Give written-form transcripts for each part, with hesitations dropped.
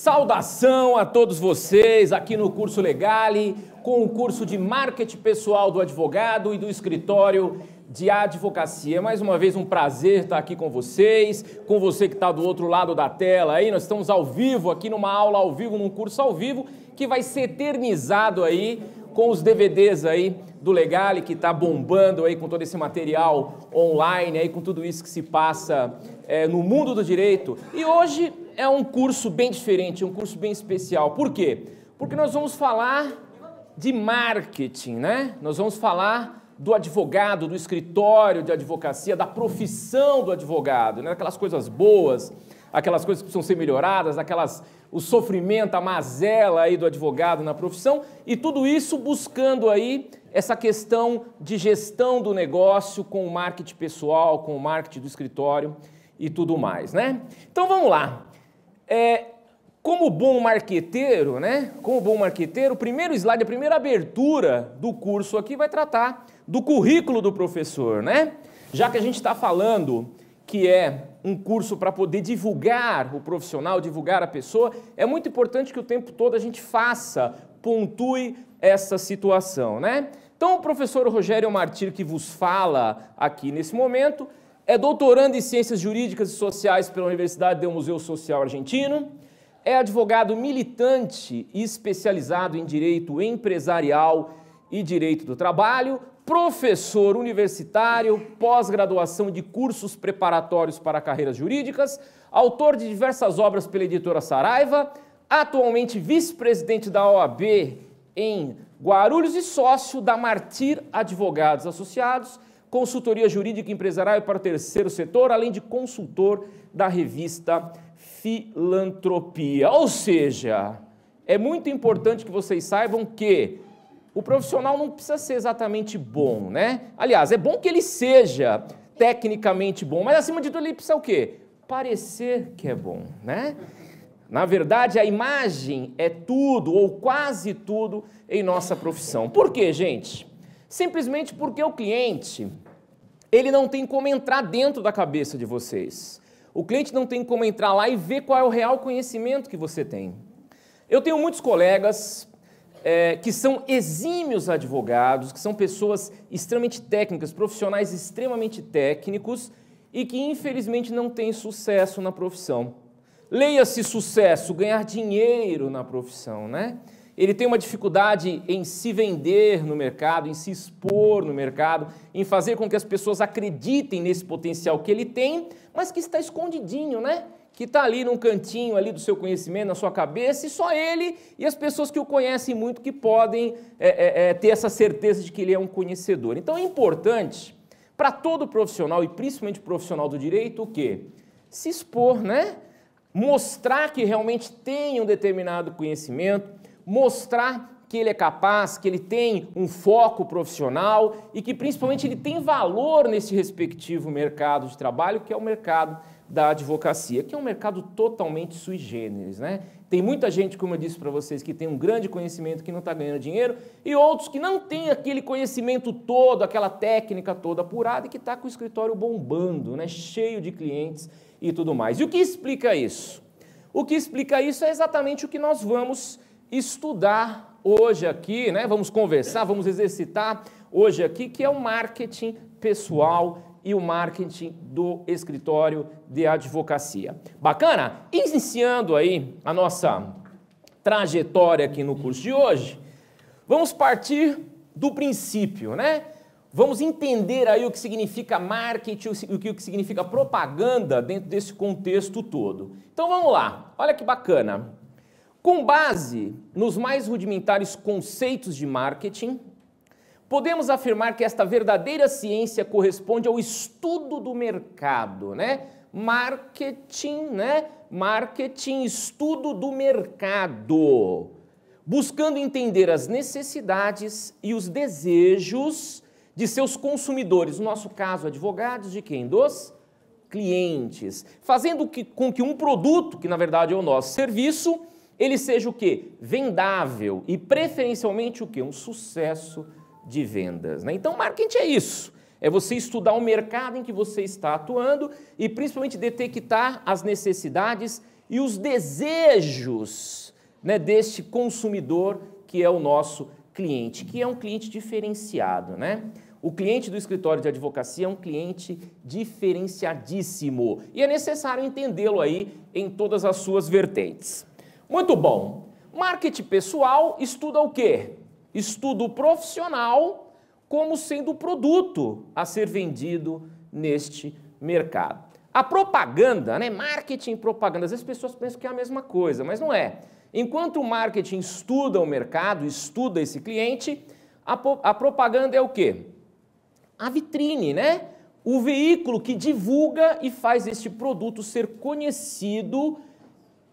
Saudação a todos vocês aqui no Curso Legale, com o curso de Marketing Pessoal do Advogado e do Escritório de Advocacia. Mais uma vez um prazer estar aqui com você que está do outro lado da tela aí. Nós estamos ao vivo aqui numa aula ao vivo, num curso ao vivo, que vai ser eternizado aí com os DVDs aí do Legale, que está bombando aí com todo esse material online, aí com tudo isso que se passa no mundo do direito. E hoje é um curso bem diferente, um curso bem especial. Por quê? Porque nós vamos falar de marketing, né? Nós vamos falar do advogado, do escritório de advocacia, da profissão do advogado, né? Aquelas coisas boas, aquelas coisas que precisam ser melhoradas, o sofrimento, a mazela aí do advogado na profissão, e tudo isso buscando aí essa questão de gestão do negócio com o marketing pessoal, com o marketing do escritório e tudo mais, né? Então vamos lá. Como bom marqueteiro, né? Como bom marqueteiro, o primeiro slide, a primeira abertura do curso aqui vai tratar do currículo do professor, né? Já que a gente está falando que é um curso para poder divulgar o profissional, divulgar a pessoa, é muito importante que o tempo todo a gente pontue essa situação, né? Então, o professor Rogério Martir, que vos fala aqui nesse momento, é doutorando em Ciências Jurídicas e Sociais pela Universidade do Museu Social Argentino, é advogado militante e especializado em Direito Empresarial e Direito do Trabalho, professor universitário, pós-graduação de cursos preparatórios para carreiras jurídicas, autor de diversas obras pela editora Saraiva, atualmente vice-presidente da OAB em Guarulhos e sócio da Martir Advogados Associados, consultoria jurídica e empresarial para o terceiro setor, além de consultor da revista Filantropia. Ou seja, é muito importante que vocês saibam que o profissional não precisa ser exatamente bom, né? Aliás, é bom que ele seja tecnicamente bom, mas acima de tudo ele precisa o quê? Parecer que é bom, né? Na verdade, a imagem é tudo, ou quase tudo, em nossa profissão. Por quê, gente? Simplesmente porque o cliente, ele não tem como entrar dentro da cabeça de vocês. O cliente não tem como entrar lá e ver qual é o real conhecimento que você tem. Eu tenho muitos colegas que são exímios advogados, que são pessoas extremamente técnicas, profissionais extremamente técnicos e que infelizmente não têm sucesso na profissão. Leia-se sucesso, ganhar dinheiro na profissão, né? Ele tem uma dificuldade em se vender no mercado, em se expor no mercado, em fazer com que as pessoas acreditem nesse potencial que ele tem, mas que está escondidinho, né? Que está ali num cantinho ali do seu conhecimento, na sua cabeça, e só ele e as pessoas que o conhecem muito que podem ter essa certeza de que ele é um conhecedor. Então é importante para todo profissional, e principalmente profissional do direito, o quê? Se expor, né? Mostrar que realmente tem um determinado conhecimento, mostrar que ele é capaz, que ele tem um foco profissional e que principalmente ele tem valor nesse respectivo mercado de trabalho, que é o mercado da advocacia, que é um mercado totalmente sui generis, né? Tem muita gente, como eu disse para vocês, que tem um grande conhecimento que não está ganhando dinheiro e outros que não têm aquele conhecimento todo, aquela técnica toda apurada e que está com o escritório bombando, né? Cheio de clientes e tudo mais. E o que explica isso? O que explica isso é exatamente o que nós vamos estudar hoje aqui, né? Vamos conversar, vamos exercitar hoje aqui, que é o marketing pessoal e o marketing do escritório de advocacia. Bacana? Iniciando aí a nossa trajetória aqui no curso de hoje, vamos partir do princípio, né? Vamos entender aí o que significa marketing, o que significa propaganda dentro desse contexto todo. Então vamos lá, olha que bacana. Com base nos mais rudimentares conceitos de marketing, podemos afirmar que esta verdadeira ciência corresponde ao estudo do mercado, né? Marketing, né? Marketing, estudo do mercado, buscando entender as necessidades e os desejos de seus consumidores, no nosso caso, advogados, de quem? Dos clientes, fazendo com que um produto, que na verdade é o nosso serviço, ele seja o quê? Vendável e preferencialmente o quê? Um sucesso de vendas, né? Então, marketing é isso, é você estudar o mercado em que você está atuando e principalmente detectar as necessidades e os desejos, né, deste consumidor que é o nosso cliente, que é um cliente diferenciado, né? O cliente do escritório de advocacia é um cliente diferenciadíssimo e é necessário entendê-lo aí em todas as suas vertentes. Muito bom. Marketing pessoal estuda o quê? Estuda o profissional como sendo o produto a ser vendido neste mercado. A propaganda, né? Marketing e propaganda, às vezes as pessoas pensam que é a mesma coisa, mas não é. Enquanto o marketing estuda o mercado, estuda esse cliente, a propaganda é o quê? A vitrine, né? O veículo que divulga e faz este produto ser conhecido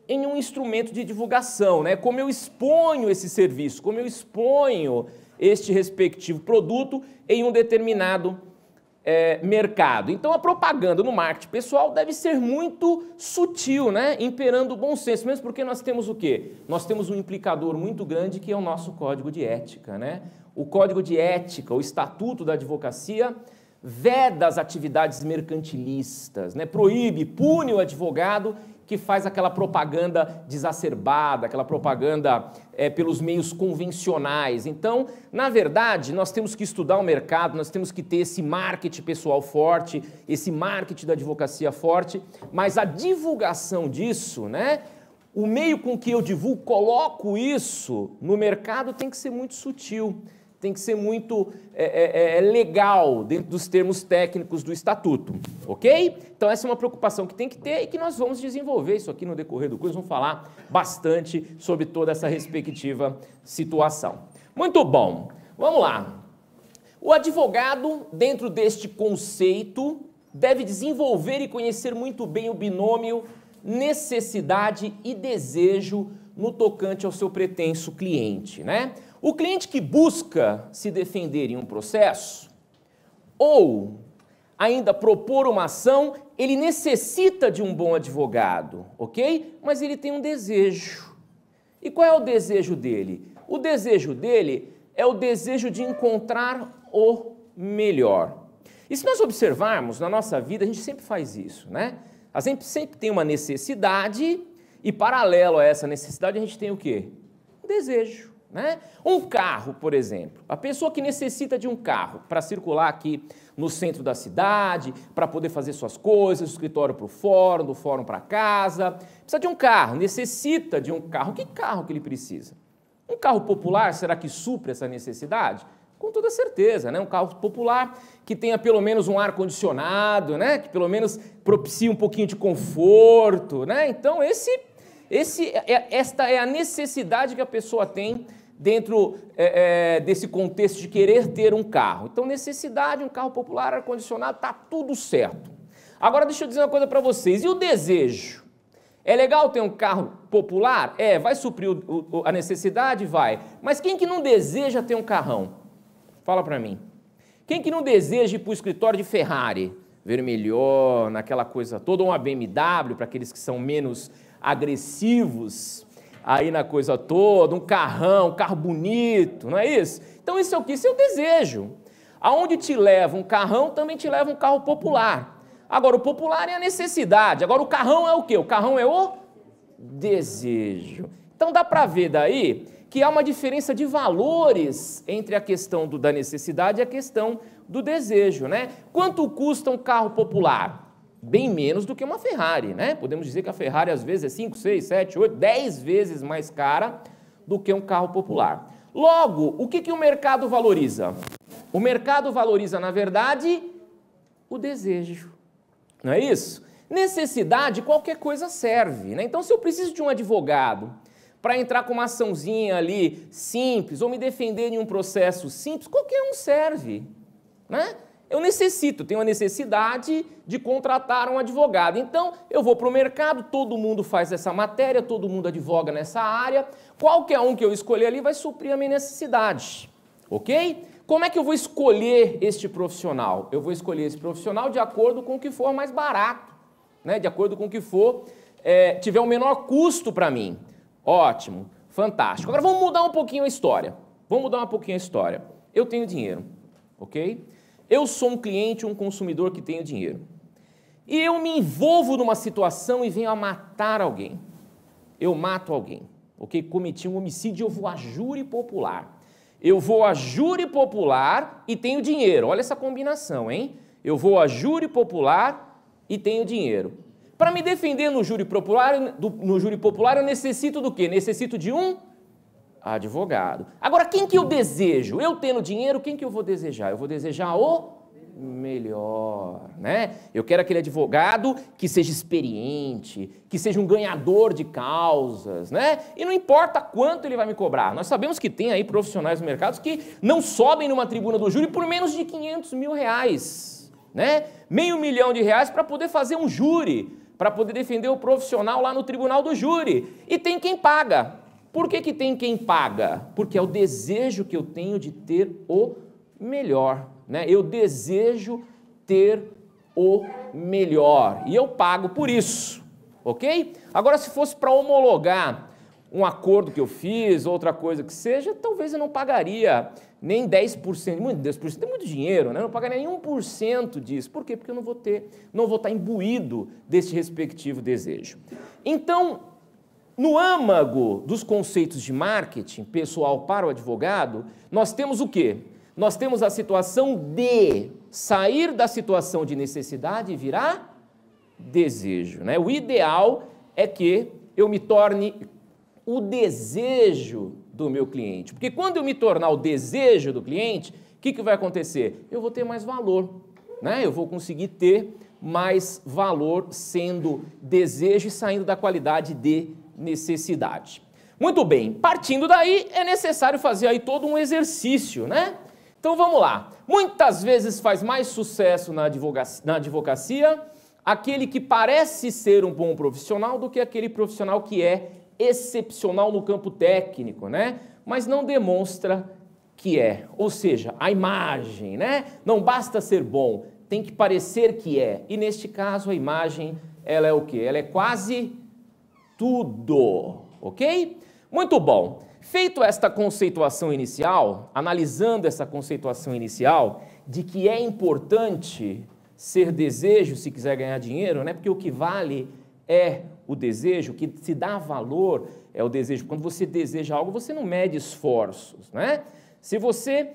em um instrumento de divulgação, né? Como eu exponho esse serviço, como eu exponho este respectivo produto em um determinado mercado. Então a propaganda no marketing pessoal deve ser muito sutil, né? Imperando o bom senso, mesmo porque nós temos o quê? Nós temos um implicador muito grande que é o nosso código de ética, né? O código de ética, o estatuto da advocacia, veda as atividades mercantilistas, né? Proíbe, pune o advogado que faz aquela propaganda desacerbada, aquela propaganda pelos meios convencionais. Então, na verdade, nós temos que estudar o mercado, nós temos que ter esse marketing pessoal forte, esse marketing da advocacia forte, mas a divulgação disso, né? O meio com que eu divulgo, coloco isso no mercado tem que ser muito sutil, tem que ser muito legal dentro dos termos técnicos do estatuto, ok? Então essa é uma preocupação que tem que ter e que nós vamos desenvolver isso aqui no decorrer do curso, vamos falar bastante sobre toda essa respectiva situação. Muito bom, vamos lá. O advogado, dentro deste conceito, deve desenvolver e conhecer muito bem o binômio necessidade e desejo no tocante ao seu pretenso cliente, né? O cliente que busca se defender em um processo ou ainda propor uma ação, ele necessita de um bom advogado, ok? Mas ele tem um desejo. E qual é o desejo dele? O desejo dele é o desejo de encontrar o melhor. E se nós observarmos na nossa vida, a gente sempre faz isso, né? A gente sempre tem uma necessidade e, paralelo a essa necessidade, a gente tem o quê? Um desejo, né? Um carro, por exemplo. A pessoa que necessita de um carro para circular aqui no centro da cidade, para poder fazer suas coisas, do escritório para o fórum, do fórum para casa, precisa de um carro, necessita de um carro. Que carro que ele precisa? Um carro popular, será que supre essa necessidade? Com toda certeza, né? Um carro popular que tenha pelo menos um ar-condicionado, né? Que pelo menos propicie um pouquinho de conforto, né? Então, esta é a necessidade que a pessoa tem dentro desse contexto de querer ter um carro. Então, necessidade, um carro popular, ar-condicionado, tá tudo certo. Agora, deixa eu dizer uma coisa para vocês. E o desejo? É legal ter um carro popular? Vai suprir a necessidade? Vai. Mas quem que não deseja ter um carrão? Fala para mim. Quem que não deseja ir para o escritório de Ferrari? Vermelhona, aquela coisa toda, ou uma BMW, para aqueles que são menos agressivos, aí na coisa toda, um carrão, um carro bonito, não é isso? Então isso é o que? Isso é o desejo. Aonde te leva um carrão, também te leva um carro popular. Agora, o popular é a necessidade. Agora, o carrão é o quê? O carrão é o desejo. Então dá para ver daí que há uma diferença de valores entre a questão da necessidade e a questão do desejo, né? Quanto custa um carro popular? Bem menos do que uma Ferrari, né? Podemos dizer que a Ferrari às vezes é 5, 6, 7, 8, 10 vezes mais cara do que um carro popular. Logo, o que o mercado valoriza? O mercado valoriza, na verdade, o desejo, não é isso? Necessidade, qualquer coisa serve, né? Então, se eu preciso de um advogado para entrar com uma açãozinha ali simples, ou me defender em um processo simples, qualquer um serve, né? Eu tenho a necessidade de contratar um advogado. Então, eu vou para o mercado, todo mundo faz essa matéria, todo mundo advoga nessa área, qualquer um que eu escolher ali vai suprir a minha necessidade, ok? Como é que eu vou escolher este profissional? Eu vou escolher esse profissional de acordo com o que for mais barato, né? De acordo com o que for, tiver o menor custo para mim. Ótimo, fantástico. Agora vamos mudar um pouquinho a história. Eu tenho dinheiro, ok? Eu sou um cliente, um consumidor que tenho dinheiro. E eu me envolvo numa situação e venho a matar alguém. eu mato alguém, ok? Cometi um homicídio, eu vou a júri popular. Eu vou a júri popular e tenho dinheiro. Olha essa combinação, hein? Eu vou a júri popular e tenho dinheiro. Para me defender no júri popular, eu necessito do quê? Necessito de um advogado. Agora, quem que eu desejo? Eu tendo dinheiro, quem que eu vou desejar? Eu vou desejar o melhor, né? Eu quero aquele advogado que seja experiente, que seja um ganhador de causas, né? E não importa quanto ele vai me cobrar. Nós sabemos que tem aí profissionais no mercado que não sobem numa tribuna do júri por menos de 500 mil reais, né? R$500 mil para poder fazer um júri, para poder defender o profissional lá no tribunal do júri. E tem quem paga. Por que que tem quem paga? Porque é o desejo que eu tenho de ter o melhor, né? Eu desejo ter o melhor e eu pago por isso, ok? Agora, se fosse para homologar um acordo que eu fiz, outra coisa que seja, talvez eu não pagaria nem 10%, 10% é muito dinheiro, né? Eu não pagaria nem 1% disso. Por quê? Porque eu não vou estar imbuído desse respectivo desejo. Então, no âmago dos conceitos de marketing pessoal para o advogado, nós temos o quê? Nós temos a situação de sair da situação de necessidade e virar desejo, né? O ideal é que eu me torne o desejo do meu cliente, porque quando eu me tornar o desejo do cliente, o que vai acontecer? Eu vou ter mais valor, né? Eu vou conseguir ter mais valor sendo desejo e saindo da qualidade de necessidade. Muito bem, partindo daí, é necessário fazer aí todo um exercício, né? Então vamos lá. Muitas vezes faz mais sucesso na advocacia aquele que parece ser um bom profissional do que aquele profissional que é excepcional no campo técnico, né? Mas não demonstra que é. Ou seja, a imagem, né? Não basta ser bom, tem que parecer que é. E neste caso a imagem, ela é o quê? Ela é quase tudo, ok? Muito bom. Feito esta conceituação inicial, analisando essa conceituação inicial de que é importante ser desejo se quiser ganhar dinheiro, né? Porque o que vale é o desejo, o que se dá valor é o desejo. Quando você deseja algo, você não mede esforços, né? Se você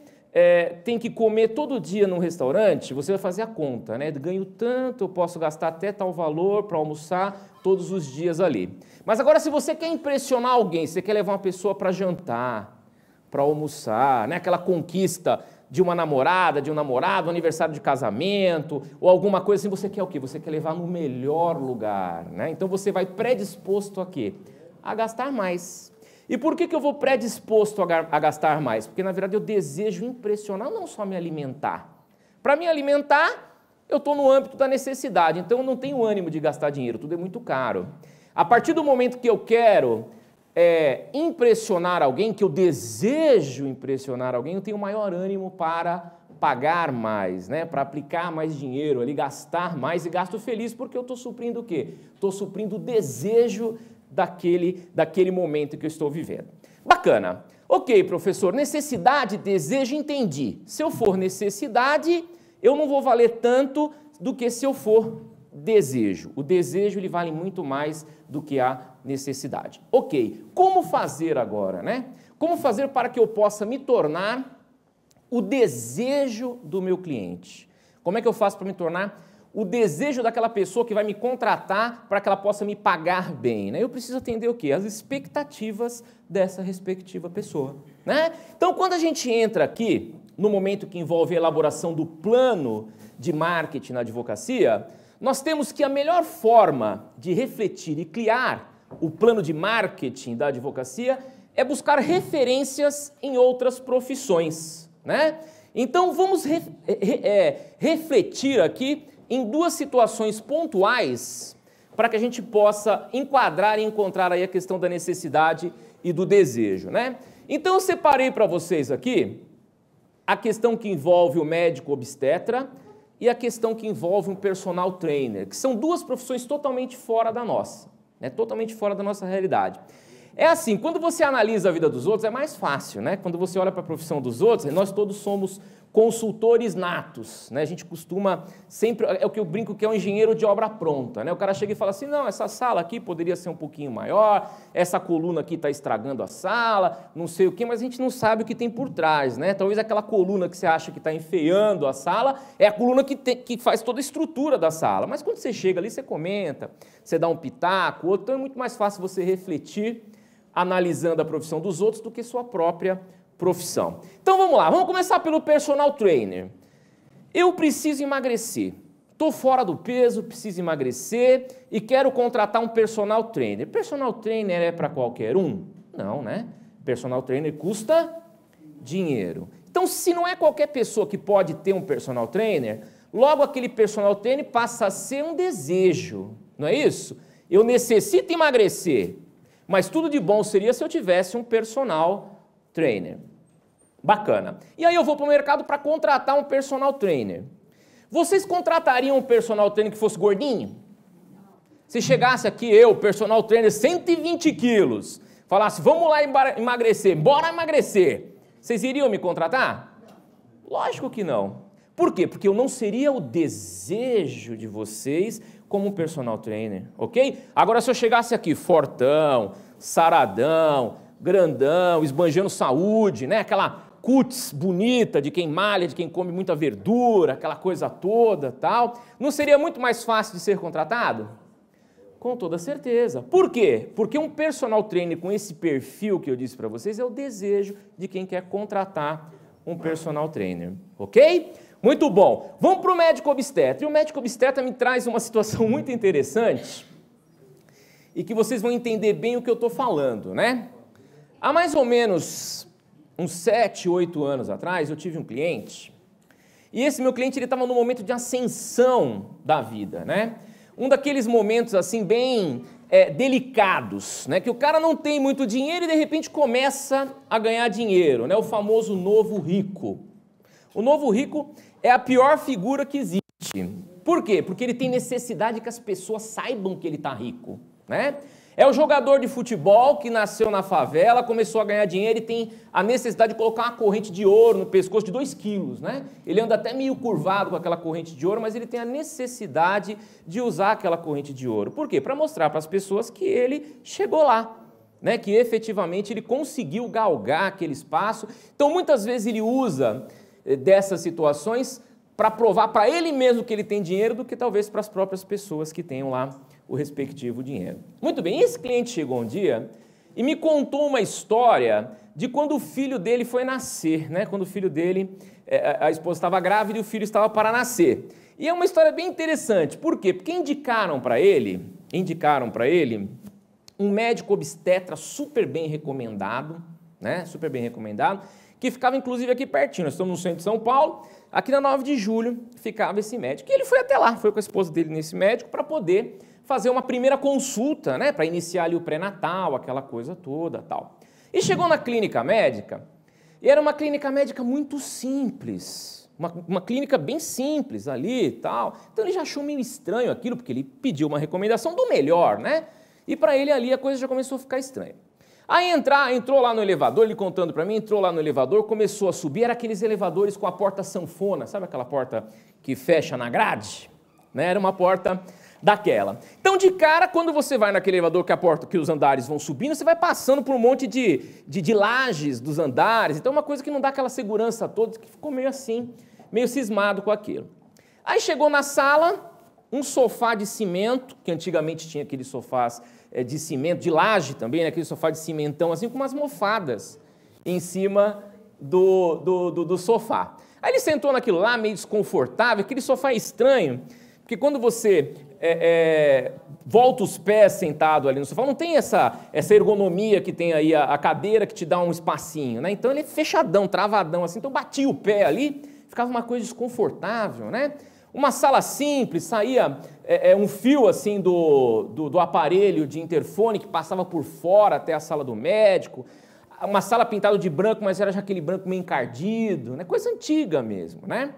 tem que comer todo dia num restaurante, você vai fazer a conta, né? Ganho tanto, eu posso gastar até tal valor para almoçar todos os dias ali. Mas agora, se você quer impressionar alguém, você quer levar uma pessoa para jantar, para almoçar, né? Aquela conquista de uma namorada, de um namorado, um aniversário de casamento, ou alguma coisa assim, você quer o quê? Você quer levar no melhor lugar, né? Então você vai predisposto a quê? A gastar mais. E por que eu vou predisposto a gastar mais? Porque, na verdade, eu desejo impressionar, não só me alimentar. Para me alimentar, eu estou no âmbito da necessidade, então eu não tenho ânimo de gastar dinheiro, tudo é muito caro. A partir do momento que eu quero impressionar alguém, que eu desejo impressionar alguém, eu tenho maior ânimo para pagar mais, né? Para aplicar mais dinheiro ali, gastar mais e gasto feliz, porque eu estou suprindo o quê? Estou suprindo o desejo daquele momento que eu estou vivendo. Bacana. Ok, professor, necessidade, desejo, entendi. Se eu for necessidade, eu não vou valer tanto do que se eu for desejo. O desejo, ele vale muito mais do que a necessidade. Ok, como fazer agora, né? Como fazer para que eu possa me tornar o desejo do meu cliente? Como é que eu faço para me tornar o desejo daquela pessoa que vai me contratar para que ela possa me pagar bem, né? Eu preciso atender o quê? As expectativas dessa respectiva pessoa, né? Então, quando a gente entra aqui, no momento que envolve a elaboração do plano de marketing na advocacia, nós temos que a melhor forma de refletir e criar o plano de marketing da advocacia é buscar referências em outras profissões, né? Então, vamos refletir aqui em duas situações pontuais para que a gente possa enquadrar e encontrar aí a questão da necessidade e do desejo, né? Então, eu separei para vocês aqui a questão que envolve o médico obstetra e a questão que envolve um personal trainer, que são duas profissões totalmente fora da nossa, né? Totalmente fora da nossa realidade. É assim, quando você analisa a vida dos outros é mais fácil, né? Quando você olha para a profissão dos outros, nós todos somos consultores natos, né? A gente costuma sempre, é o que eu brinco que é um engenheiro de obra pronta, né? O cara chega e fala assim, não, essa sala aqui poderia ser um pouquinho maior, essa coluna aqui está estragando a sala, não sei o quê, mas a gente não sabe o que tem por trás, né? Talvez aquela coluna que você acha que está enfeiando a sala é a coluna que faz toda a estrutura da sala, mas quando você chega ali, você comenta, você dá um pitaco, outro, então é muito mais fácil você refletir analisando a profissão dos outros do que sua própria profissão. Então vamos lá, vamos começar pelo personal trainer. Eu preciso emagrecer, estou fora do peso, preciso emagrecer e quero contratar um personal trainer. Personal trainer é para qualquer um? Não, né? Personal trainer custa dinheiro. Então, se não é qualquer pessoa que pode ter um personal trainer, logo aquele personal trainer passa a ser um desejo, não é isso? Eu necessito emagrecer, mas tudo de bom seria se eu tivesse um personal trainer. Bacana. E aí eu vou para o mercado para contratar um personal trainer. Vocês contratariam um personal trainer que fosse gordinho? Se chegasse aqui eu, personal trainer, 120 quilos, falasse, vamos lá emagrecer, bora emagrecer. Vocês iriam me contratar? Lógico que não. Por quê? Porque eu não seria o desejo de vocês como um personal trainer, ok? Agora, se eu chegasse aqui fortão, saradão, grandão, esbanjando saúde, né? Aquela cutis bonita de quem malha, de quem come muita verdura, aquela coisa toda, tal, não seria muito mais fácil de ser contratado? Com toda certeza. Por quê? Porque um personal trainer com esse perfil que eu disse para vocês é o desejo de quem quer contratar um personal trainer, ok? Muito bom. Vamos para o médico obstetra. E o médico obstetra me traz uma situação muito interessante e que vocês vão entender bem o que eu estou falando, né? Há mais ou menos uns 7, 8 anos atrás, eu tive um cliente, e esse meu cliente estava num momento de ascensão da vida, né? Um daqueles momentos assim bem delicados, né? Que o cara não tem muito dinheiro e de repente começa a ganhar dinheiro, né? O famoso novo rico. O novo rico é a pior figura que existe. Por quê? Porque ele tem necessidade que as pessoas saibam que ele está rico, né? É o jogador de futebol que nasceu na favela, começou a ganhar dinheiro e tem a necessidade de colocar uma corrente de ouro no pescoço de 2 quilos, né? Ele anda até meio curvado com aquela corrente de ouro, mas ele tem a necessidade de usar aquela corrente de ouro. Por quê? Para mostrar para as pessoas que ele chegou lá, né? Que efetivamente ele conseguiu galgar aquele espaço. Então, muitas vezes ele usa dessas situações para provar para ele mesmo que ele tem dinheiro do que talvez para as próprias pessoas que tenham lá o respectivo dinheiro. Muito bem, esse cliente chegou um dia e me contou uma história de quando o filho dele foi nascer, né? Quando o filho dele, a esposa estava grávida e o filho estava para nascer. E é uma história bem interessante, por quê? Porque indicaram para ele um médico obstetra super bem recomendado, né? Super bem recomendado, que ficava inclusive aqui pertinho. Nós estamos no centro de São Paulo, aqui na 9 de julho ficava esse médico. E ele foi até lá, foi com a esposa dele nesse médico para poder fazer uma primeira consulta, né, para iniciar ali o pré-natal, aquela coisa toda, tal. E chegou na clínica médica, e era uma clínica médica muito simples, uma clínica bem simples ali e tal. Então ele já achou meio estranho aquilo, porque ele pediu uma recomendação do melhor, né? E para ele ali a coisa já começou a ficar estranha. Aí entrou lá no elevador, ele contando para mim, entrou lá no elevador, começou a subir, era aqueles elevadores com a porta sanfona, sabe aquela porta que fecha na grade? Né? Era uma porta daquela. Então, de cara, quando você vai naquele elevador que a porta, que os andares vão subindo, você vai passando por um monte de lajes dos andares, então é uma coisa que não dá aquela segurança toda, que ficou meio assim, meio cismado com aquilo. Aí chegou na sala, um sofá de cimento, que antigamente tinha aqueles sofás de cimento, de laje também, né? Aquele sofá de cimentão, assim, com umas mofadas em cima do sofá. Aí ele sentou naquilo lá, meio desconfortável, aquele sofá estranho, porque quando você volta os pés sentado ali no sofá, não tem essa ergonomia que tem aí a cadeira que te dá um espacinho, né? Então ele é fechadão, travadão assim, então batia o pé ali, ficava uma coisa desconfortável, né? Uma sala simples, saía um fio assim do aparelho de interfone que passava por fora até a sala do médico, uma sala pintada de branco, mas era já aquele branco meio encardido, né? Coisa antiga mesmo, né?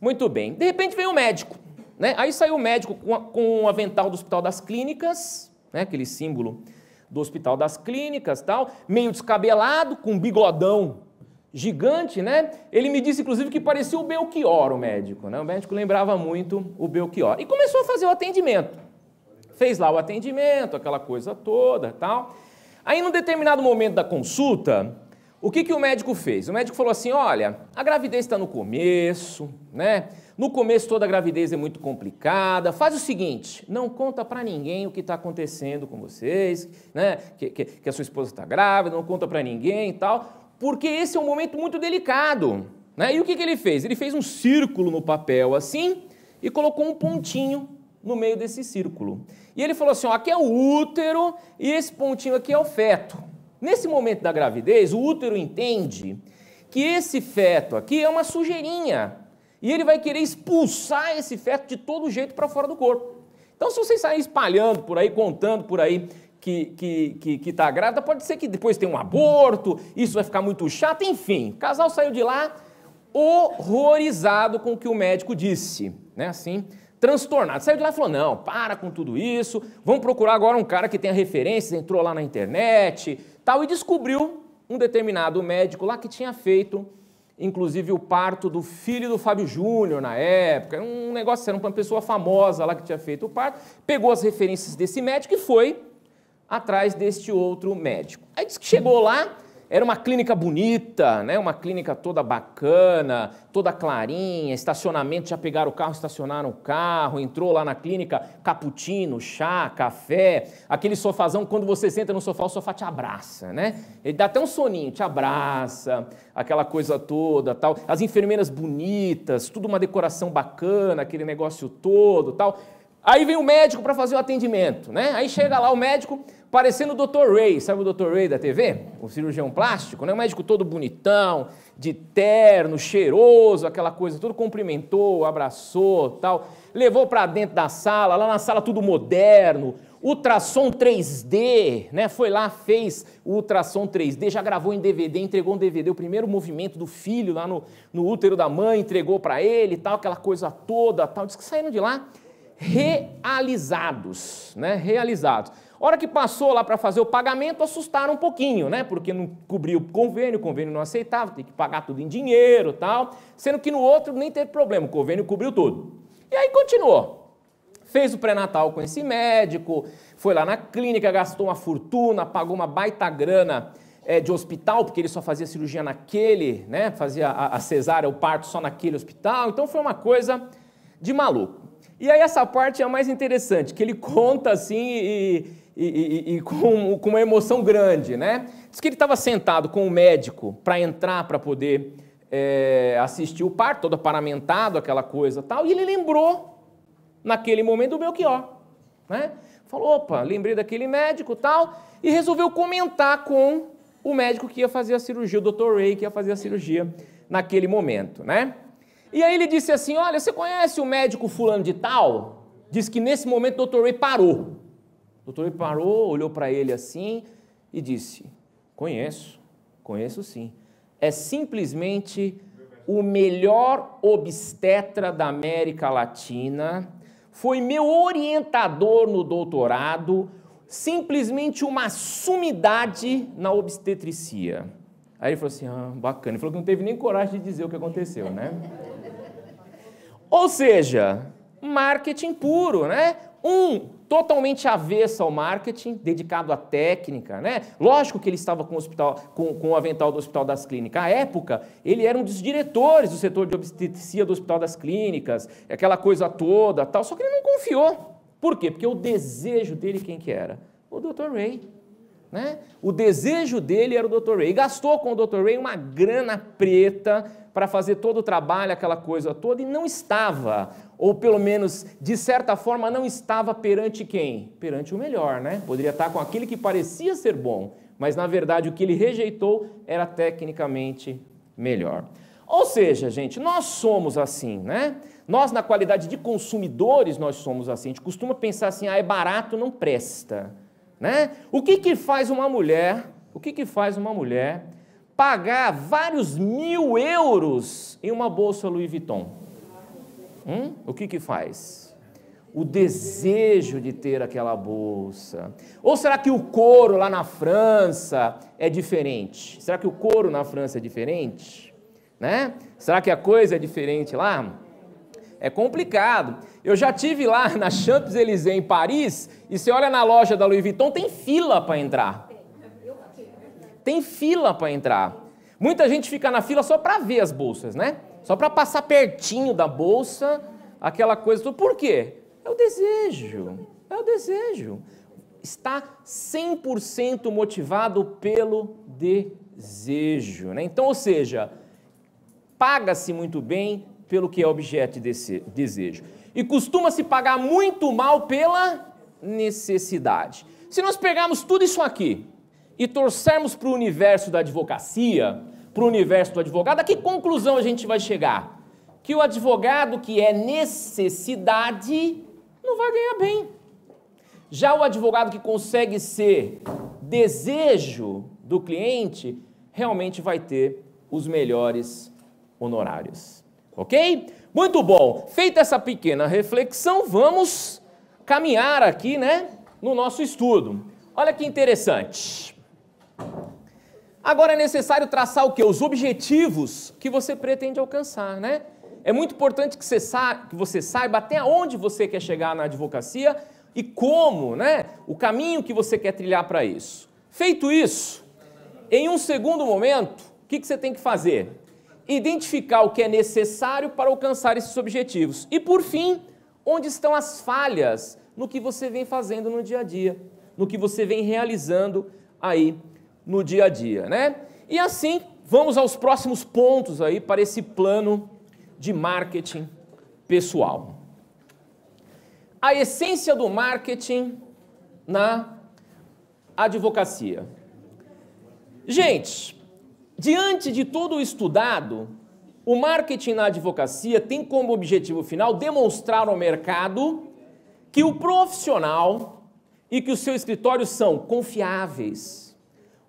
Muito bem, de repente veio o médico. Né? Aí saiu o médico com o avental do Hospital das Clínicas, né? Aquele símbolo do Hospital das Clínicas, tal, meio descabelado, com um bigodão gigante, né? Ele me disse, inclusive, que parecia o Belchior, o médico, né? O médico lembrava muito o Belchior. E começou a fazer o atendimento. Fez lá o atendimento, aquela coisa toda, tal. Aí, num determinado momento da consulta, o que o médico fez? O médico falou assim, olha, a gravidez está no começo, né? No começo toda a gravidez é muito complicada. Faz o seguinte, não conta para ninguém o que está acontecendo com vocês, né? Que a sua esposa está grávida, não conta para ninguém e tal, porque esse é um momento muito delicado, né? E o que ele fez? Ele fez um círculo no papel assim e colocou um pontinho no meio desse círculo. E ele falou assim, ó, aqui é o útero e esse pontinho aqui é o feto. Nesse momento da gravidez, o útero entende que esse feto aqui é uma sujeirinha e ele vai querer expulsar esse feto de todo jeito para fora do corpo. Então, se vocês saírem espalhando por aí, contando por aí que está grávida, pode ser que depois tenha um aborto, isso vai ficar muito chato, enfim. O casal saiu de lá horrorizado com o que o médico disse, né, assim, transtornado. Saiu de lá e falou, não, para com tudo isso, vamos procurar agora um cara que tenha referências, entrou lá na internet, tal, e descobriu um determinado médico lá que tinha feito, inclusive, o parto do filho do Fábio Júnior na época, um negócio, era uma pessoa famosa lá que tinha feito o parto, pegou as referências desse médico e foi atrás deste outro médico. Aí disse que chegou lá, era uma clínica bonita, né? Uma clínica toda bacana, toda clarinha, estacionamento, já pegaram o carro, estacionaram o carro, entrou lá na clínica, cappuccino, chá, café, aquele sofazão, quando você senta no sofá, o sofá te abraça, né? Ele dá até um soninho, te abraça, aquela coisa toda, tal. As enfermeiras bonitas, tudo uma decoração bacana, aquele negócio todo, tal. Aí vem o médico para fazer o atendimento, né? Aí chega lá o médico, parecendo o Dr. Ray, sabe o Dr. Ray da TV? O cirurgião plástico, né? O médico todo bonitão, de terno, cheiroso, aquela coisa, tudo cumprimentou, abraçou, tal. Levou para dentro da sala, lá na sala tudo moderno, ultrassom 3D, né? Foi lá, fez o ultrassom 3D, já gravou em DVD, entregou um DVD, o primeiro movimento do filho lá no útero da mãe, entregou para ele, tal, aquela coisa toda, tal. Diz que saíram de lá realizados, né? Realizados. Hora que passou lá para fazer o pagamento, assustaram um pouquinho, né? Porque não cobriu o convênio não aceitava, tem que pagar tudo em dinheiro, tal, sendo que no outro nem teve problema, o convênio cobriu tudo. E aí continuou. Fez o pré-natal com esse médico, foi lá na clínica, gastou uma fortuna, pagou uma baita grana de hospital, porque ele só fazia cirurgia naquele, né? Fazia a cesárea, o parto só naquele hospital, então foi uma coisa de maluco. E aí essa parte é a mais interessante, que ele conta assim e com uma emoção grande, né? Diz que ele estava sentado com o médico para entrar, para poder assistir o parto, todo paramentado, aquela coisa tal, e ele lembrou, naquele momento, do Belchior, né? Falou, opa, lembrei daquele médico tal, e resolveu comentar com o médico que ia fazer a cirurgia, o Dr. Ray, que ia fazer a cirurgia naquele momento, né? E aí ele disse assim, olha, você conhece o médico fulano de tal? Diz que nesse momento o Dr. Ray parou. O Dr. Ray parou, olhou para ele assim e disse, conheço sim. É simplesmente o melhor obstetra da América Latina, foi meu orientador no doutorado, simplesmente uma sumidade na obstetricia. Aí ele falou assim, bacana. Ele falou que não teve nem coragem de dizer o que aconteceu, né? Ou seja, marketing puro, né? Totalmente avesso ao marketing, dedicado à técnica, né? Lógico que ele estava com o avental do Hospital das Clínicas. À época, ele era um dos diretores do setor de obstetrícia do Hospital das Clínicas, aquela coisa toda, tal. Só que ele não confiou. Por quê? Porque o desejo dele, quem que era? O Dr. Ray. Né? O desejo dele era o Dr. Ray. E gastou com o Dr. Ray uma grana preta para fazer todo o trabalho, aquela coisa toda, e não estava, ou pelo menos, de certa forma, não estava perante quem? Perante o melhor, né? Poderia estar com aquele que parecia ser bom, mas, na verdade, o que ele rejeitou era tecnicamente melhor. Ou seja, gente, nós somos assim, né? Nós, na qualidade de consumidores, nós somos assim. A gente costuma pensar assim, é barato, não presta. Né? O que faz uma mulher pagar vários 1.000 euros em uma bolsa Louis Vuitton? O que faz? o desejo de ter aquela bolsa? Ou será que o couro lá na França é diferente? Será que o couro na França é diferente? Né? Será que a coisa é diferente lá? É complicado. Eu já tive lá na Champs-Élysées, em Paris, e você olha na loja da Louis Vuitton, tem fila para entrar. Tem fila para entrar. Muita gente fica na fila só para ver as bolsas, né? Só para passar pertinho da bolsa, aquela coisa. Por quê? É o desejo. É o desejo. Está 100% motivado pelo desejo, né? Então, ou seja, paga-se muito bem pelo que é objeto desse desejo. E costuma-se pagar muito mal pela necessidade. Se nós pegarmos tudo isso aqui e torcermos para o universo da advocacia, para o universo do advogado, a que conclusão a gente vai chegar? Que o advogado que é necessidade não vai ganhar bem. Já o advogado que consegue ser desejo do cliente, realmente vai ter os melhores honorários. Ok? Muito bom. Feita essa pequena reflexão, vamos caminhar aqui, né, no nosso estudo. Olha que interessante. Agora é necessário traçar o quê? Os objetivos que você pretende alcançar, né? É muito importante que você saiba até onde você quer chegar na advocacia e como, né? O caminho que você quer trilhar para isso. Feito isso, em um segundo momento, o que você tem que fazer? Identificar o que é necessário para alcançar esses objetivos. E, por fim, onde estão as falhas no que você vem fazendo no dia a dia, no que você vem realizando aí no dia a dia, né? E assim, vamos aos próximos pontos aí para esse plano de marketing pessoal. A essência do marketing na advocacia. Gente, diante de todo o estudado, o marketing na advocacia tem como objetivo final demonstrar ao mercado que o profissional e que o seu escritório são confiáveis,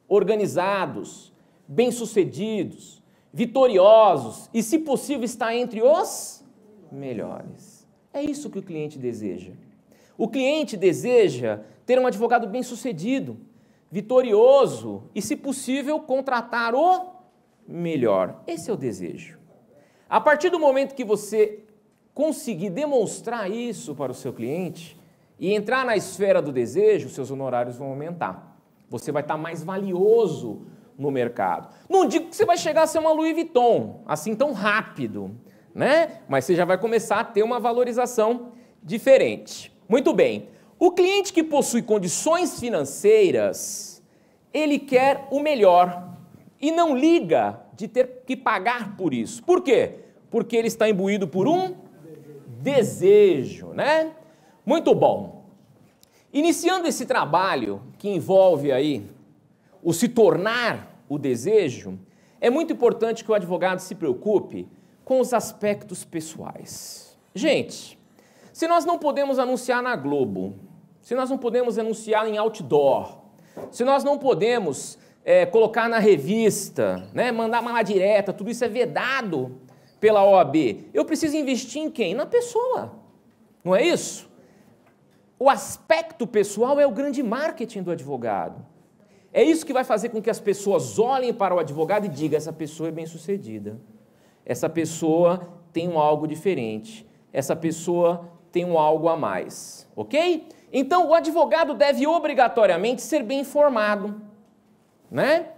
organizados, bem-sucedidos, vitoriosos e, se possível, está entre os melhores. É isso que o cliente deseja. O cliente deseja ter um advogado bem-sucedido, vitorioso e, se possível, contratar o melhor. Esse é o desejo. A partir do momento que você conseguir demonstrar isso para o seu cliente e entrar na esfera do desejo, seus honorários vão aumentar. Você vai estar mais valioso no mercado. Não digo que você vai chegar a ser uma Louis Vuitton, assim tão rápido, né? Mas você já vai começar a ter uma valorização diferente. Muito bem. O cliente que possui condições financeiras, ele quer o melhor e não liga de ter que pagar por isso. Por quê? Porque ele está imbuído por um desejo, né? Muito bom. Iniciando esse trabalho que envolve aí o se tornar o desejo, é muito importante que o advogado se preocupe com os aspectos pessoais. Gente, se nós não podemos anunciar na Globo, se nós não podemos anunciar em outdoor, se nós não podemos colocar na revista, né, mandar mala direta, tudo isso é vedado pela OAB, eu preciso investir em quem? Na pessoa, não é isso? O aspecto pessoal é o grande marketing do advogado. É isso que vai fazer com que as pessoas olhem para o advogado e digam: essa pessoa é bem-sucedida, essa pessoa tem um algo diferente, essa pessoa tem um algo a mais, ok? Então, o advogado deve obrigatoriamente ser bem informado, né?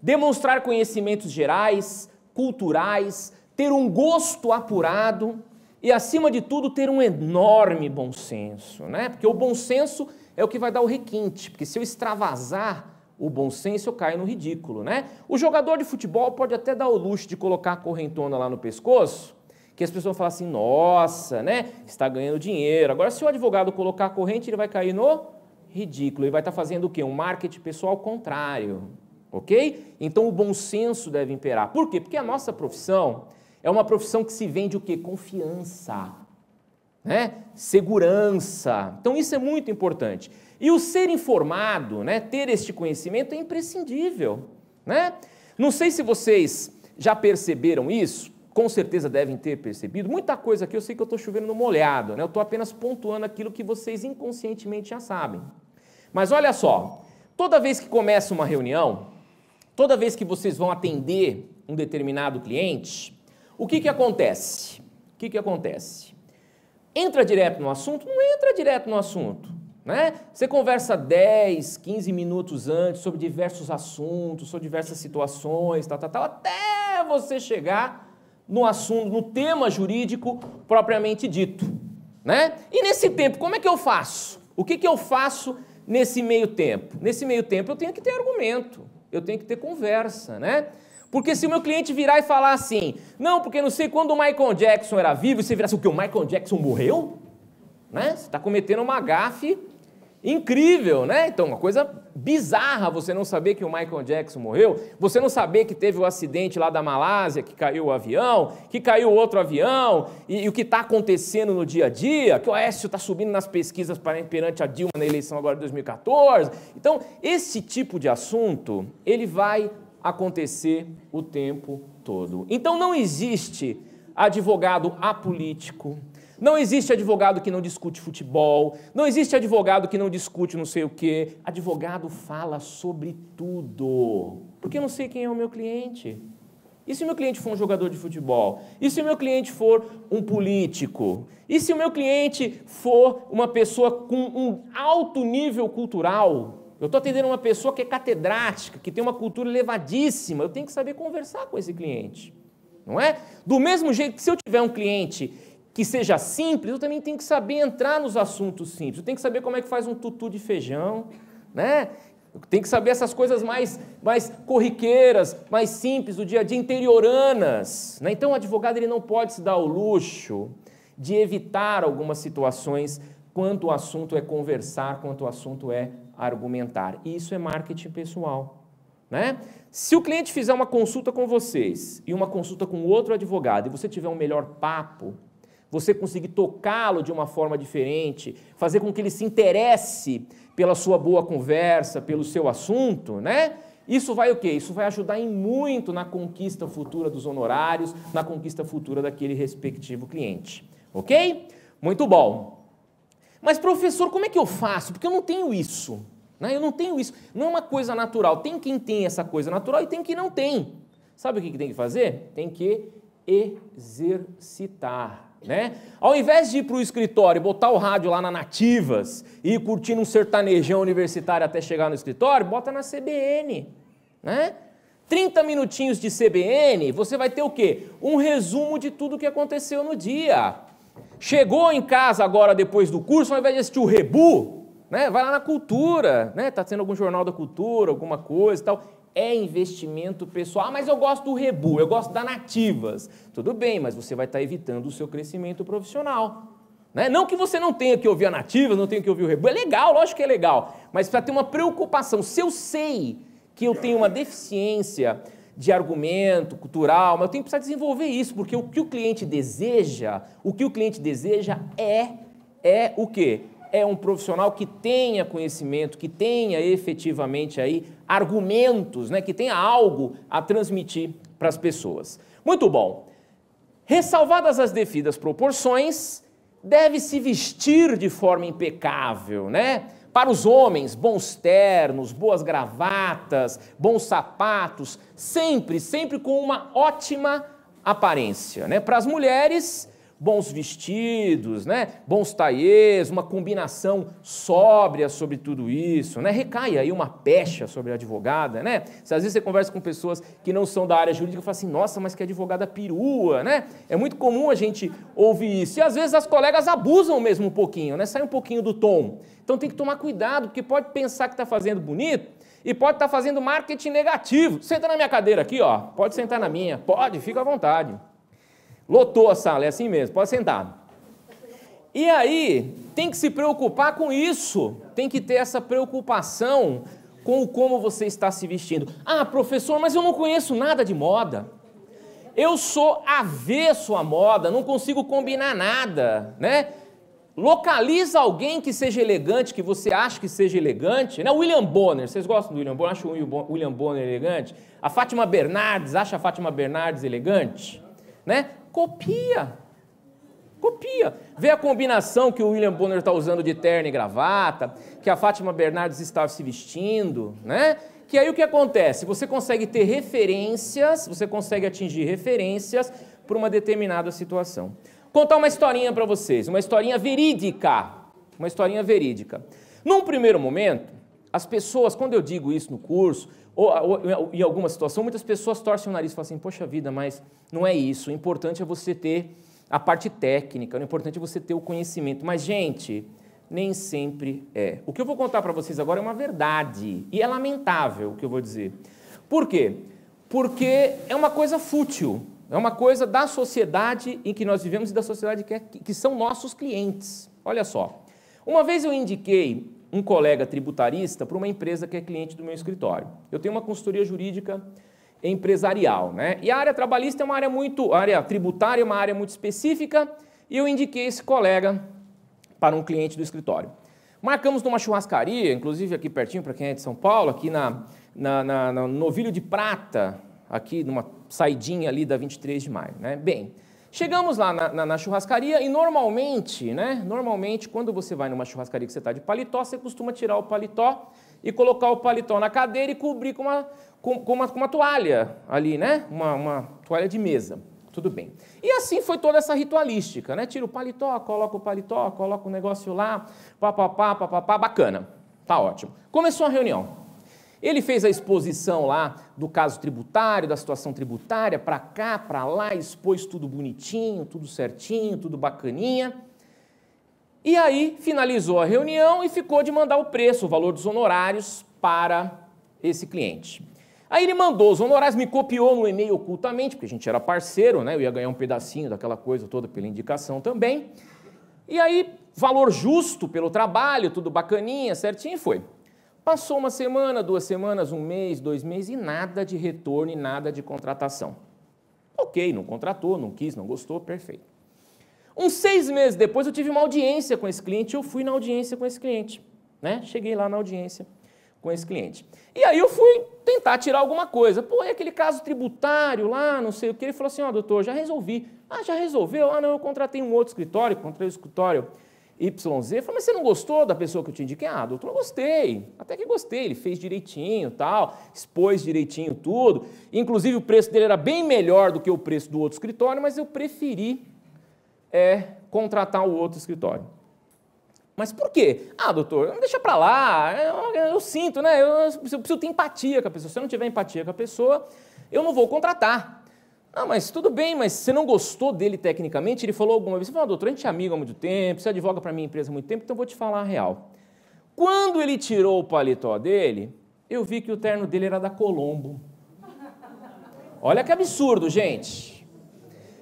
Demonstrar conhecimentos gerais, culturais, ter um gosto apurado e, acima de tudo, ter um enorme bom senso, né? Porque o bom senso é o que vai dar o requinte, porque se eu extravasar o bom senso, eu caio no ridículo, né? O jogador de futebol pode até dar o luxo de colocar a correntona lá no pescoço, que as pessoas falam assim: nossa, né? Está ganhando dinheiro. Agora, se o advogado colocar a corrente, ele vai cair no ridículo. Ele vai estar fazendo o quê? Um marketing pessoal contrário, ok? Então, o bom senso deve imperar. Por quê? Porque a nossa profissão é uma profissão que se vende o quê? Confiança, né? Segurança. Então, isso é muito importante. E o ser informado, né? Ter este conhecimento é imprescindível, né? Não sei se vocês já perceberam isso. com certeza devem ter percebido, muita coisa aqui eu sei que eu estou chovendo no molhado, né? Eu estou apenas pontuando aquilo que vocês inconscientemente já sabem. Mas olha só, toda vez que começa uma reunião, toda vez que vocês vão atender um determinado cliente, o que acontece? O que acontece? Entra direto no assunto? Não entra direto no assunto, né? Você conversa 10, 15 minutos antes sobre diversos assuntos, sobre diversas situações, até você chegar no assunto, no tema jurídico propriamente dito, né? E nesse tempo, como é que eu faço? O que eu faço nesse meio tempo? Nesse meio tempo eu tenho que ter argumento, eu tenho que ter conversa, né? Porque se o meu cliente virar e falar assim, não, porque não sei quando o Michael Jackson era vivo, e você virar assim, o que, o Michael Jackson morreu? Né? Você está cometendo uma gafe incrível, né? Então, uma coisa bizarra você não saber que o Michael Jackson morreu, você não saber que teve o acidente lá da Malásia, que caiu o avião, que caiu outro avião, e o que está acontecendo no dia a dia, que o Aécio está subindo nas pesquisas perante a Dilma na eleição agora de 2014. Então, esse tipo de assunto, ele vai acontecer o tempo todo. Então, não existe advogado apolítico, não existe advogado que não discute futebol, não existe advogado que não discute não sei o quê. Advogado fala sobre tudo, porque eu não sei quem é o meu cliente. E se o meu cliente for um jogador de futebol? E se o meu cliente for um político? E se o meu cliente for uma pessoa com um alto nível cultural? Eu estou atendendo uma pessoa que é catedrática, que tem uma cultura elevadíssima, eu tenho que saber conversar com esse cliente, não é? Do mesmo jeito que se eu tiver um cliente que seja simples, eu também tenho que saber entrar nos assuntos simples, eu tenho que saber como é que faz um tutu de feijão, né? Eu tenho que saber essas coisas mais corriqueiras, mais simples, do dia a dia, interioranas, né? Então o advogado ele não pode se dar o luxo de evitar algumas situações quando o assunto é conversar, quando o assunto é argumentar. E isso é marketing pessoal, né? Se o cliente fizer uma consulta com vocês e uma consulta com outro advogado e você tiver um melhor papo, você conseguir tocá-lo de uma forma diferente, fazer com que ele se interesse pela sua boa conversa, pelo seu assunto, né? Isso vai o quê? Isso vai ajudar em muito na conquista futura dos honorários, na conquista futura daquele respectivo cliente, ok? Muito bom. Mas, professor, como é que eu faço? Porque eu não tenho isso, né? Eu não tenho isso. Não é uma coisa natural. Tem quem tem essa coisa natural e tem quem não tem. Sabe o que tem que fazer? Tem que exercitar, né? Ao invés de ir para o escritório, botar o rádio lá na Nativas e ir curtindo um sertanejão universitário até chegar no escritório, bota na CBN, né? 30 minutinhos de CBN, você vai ter o quê? Um resumo de tudo o que aconteceu no dia. Chegou em casa agora depois do curso, ao invés de assistir o Rebu, né, vai lá na Cultura, né, tá tendo algum jornal da Cultura, alguma coisa e tal. É investimento pessoal. Ah, mas eu gosto do Rebu, eu gosto da Nativas. Tudo bem, mas você vai estar evitando o seu crescimento profissional, né? Não que você não tenha que ouvir a Nativas, não tenha que ouvir o Rebu. É legal, lógico que é legal, mas precisa ter uma preocupação. Se eu sei que eu tenho uma deficiência de argumento cultural, mas eu tenho que precisar desenvolver isso, porque o que o cliente deseja, é o quê? É um profissional que tenha conhecimento, que tenha efetivamente aí argumentos, né, que tenha algo a transmitir para as pessoas. Muito bom. Ressalvadas as devidas proporções, deve-se vestir de forma impecável, né? Para os homens, bons ternos, boas gravatas, bons sapatos, sempre com uma ótima aparência, né? Para as mulheres, bons vestidos, né? Bons taillés, uma combinação sóbria sobre tudo isso, né? Recai aí uma pecha sobre a advogada, né? Se às vezes você conversa com pessoas que não são da área jurídica, fala assim, nossa, mas que advogada perua, né? É muito comum a gente ouvir isso. E às vezes as colegas abusam mesmo um pouquinho, né? Sai um pouquinho do tom. Então tem que tomar cuidado, porque pode pensar que está fazendo bonito e pode estar fazendo marketing negativo. Senta na minha cadeira aqui, ó. Pode sentar na minha. Pode, fica à vontade. Lotou a sala, é assim mesmo, pode sentar. E aí, tem que se preocupar com isso, tem que ter essa preocupação com como você está se vestindo. Ah, professor, mas eu não conheço nada de moda. Eu sou avesso à moda, não consigo combinar nada, né? Localiza alguém que seja elegante, que você acha que seja elegante, né? William Bonner, vocês gostam do William Bonner? Acham o William Bonner elegante? A Fátima Bernardes, acha a Fátima Bernardes elegante? né? Copia. Copia. Vê a combinação que o William Bonner está usando de terno e gravata, que a Fátima Bernardes estava se vestindo, né? Que aí o que acontece? Você consegue ter referências, você consegue atingir referências para uma determinada situação. Vou contar uma historinha para vocês, uma historinha verídica. Uma historinha verídica. Num primeiro momento, as pessoas, quando eu digo isso no curso, ou em alguma situação, muitas pessoas torcem o nariz e falam assim, poxa vida, mas não é isso, o importante é você ter a parte técnica, o importante é você ter o conhecimento. Mas, gente, nem sempre é. O que eu vou contar para vocês agora é uma verdade, e é lamentável o que eu vou dizer. Por quê? Porque é uma coisa fútil, é uma coisa da sociedade em que nós vivemos e da sociedade que são nossos clientes. Olha só, uma vez eu indiquei um colega tributarista para uma empresa que é cliente do meu escritório. Eu tenho uma consultoria jurídica empresarial, né? E a área trabalhista é uma área a área tributária é uma área muito específica, e eu indiquei esse colega para um cliente do escritório. Marcamos numa churrascaria, inclusive aqui pertinho, para quem é de São Paulo, aqui no Novilho de Prata, aqui numa saidinha ali da 23 de maio, né? Bem, chegamos lá na churrascaria e normalmente, né? Normalmente, quando você vai numa churrascaria que você está de paletó, você costuma tirar o paletó e colocar o paletó na cadeira e cobrir com uma toalha ali, né? Uma toalha de mesa. Tudo bem. E assim foi toda essa ritualística, né? Tira o paletó, coloca o negócio lá, papapá, bacana. Tá ótimo. Começou a reunião. Ele fez a exposição lá do caso tributário, da situação tributária, para cá, para lá, expôs tudo bonitinho, tudo certinho, tudo bacaninha. E aí finalizou a reunião e ficou de mandar o preço, o valor dos honorários para esse cliente. Aí ele mandou os honorários, me copiou no e-mail ocultamente, porque a gente era parceiro, né? Eu ia ganhar um pedacinho daquela coisa toda pela indicação também. E aí, valor justo pelo trabalho, tudo bacaninha, certinho, e foi. Passou uma semana, 2 semanas, 1 mês, 2 meses, e nada de retorno e nada de contratação. Ok, não contratou, não quis, não gostou, perfeito. Uns 6 meses depois eu tive uma audiência com esse cliente, eu fui na audiência com esse cliente, né? Cheguei lá na audiência com esse cliente. E aí eu fui tentar tirar alguma coisa. Pô, é aquele caso tributário lá, não sei o que. Ele falou assim, ó, doutor, já resolvi. Ah, já resolveu? Ah, não, eu contratei um outro escritório, contratei o escritório YZ. Eu falei, mas você não gostou da pessoa que eu te indiquei? Ah, doutor, eu gostei. Até que gostei. Ele fez direitinho, tal, expôs direitinho tudo. Inclusive o preço dele era bem melhor do que o preço do outro escritório, mas eu preferi contratar o outro escritório. Mas por quê? Ah, doutor, deixa pra lá, eu sinto, né? Eu preciso ter empatia com a pessoa. Se eu não tiver empatia com a pessoa, eu não vou contratar. Ah, mas tudo bem, mas você não gostou dele tecnicamente? Ele falou alguma vez, falou, doutor, a gente é amigo há muito tempo, você advoga para minha empresa há muito tempo, então eu vou te falar a real. Quando ele tirou o paletó dele, eu vi que o terno dele era da Colombo. Olha que absurdo, gente.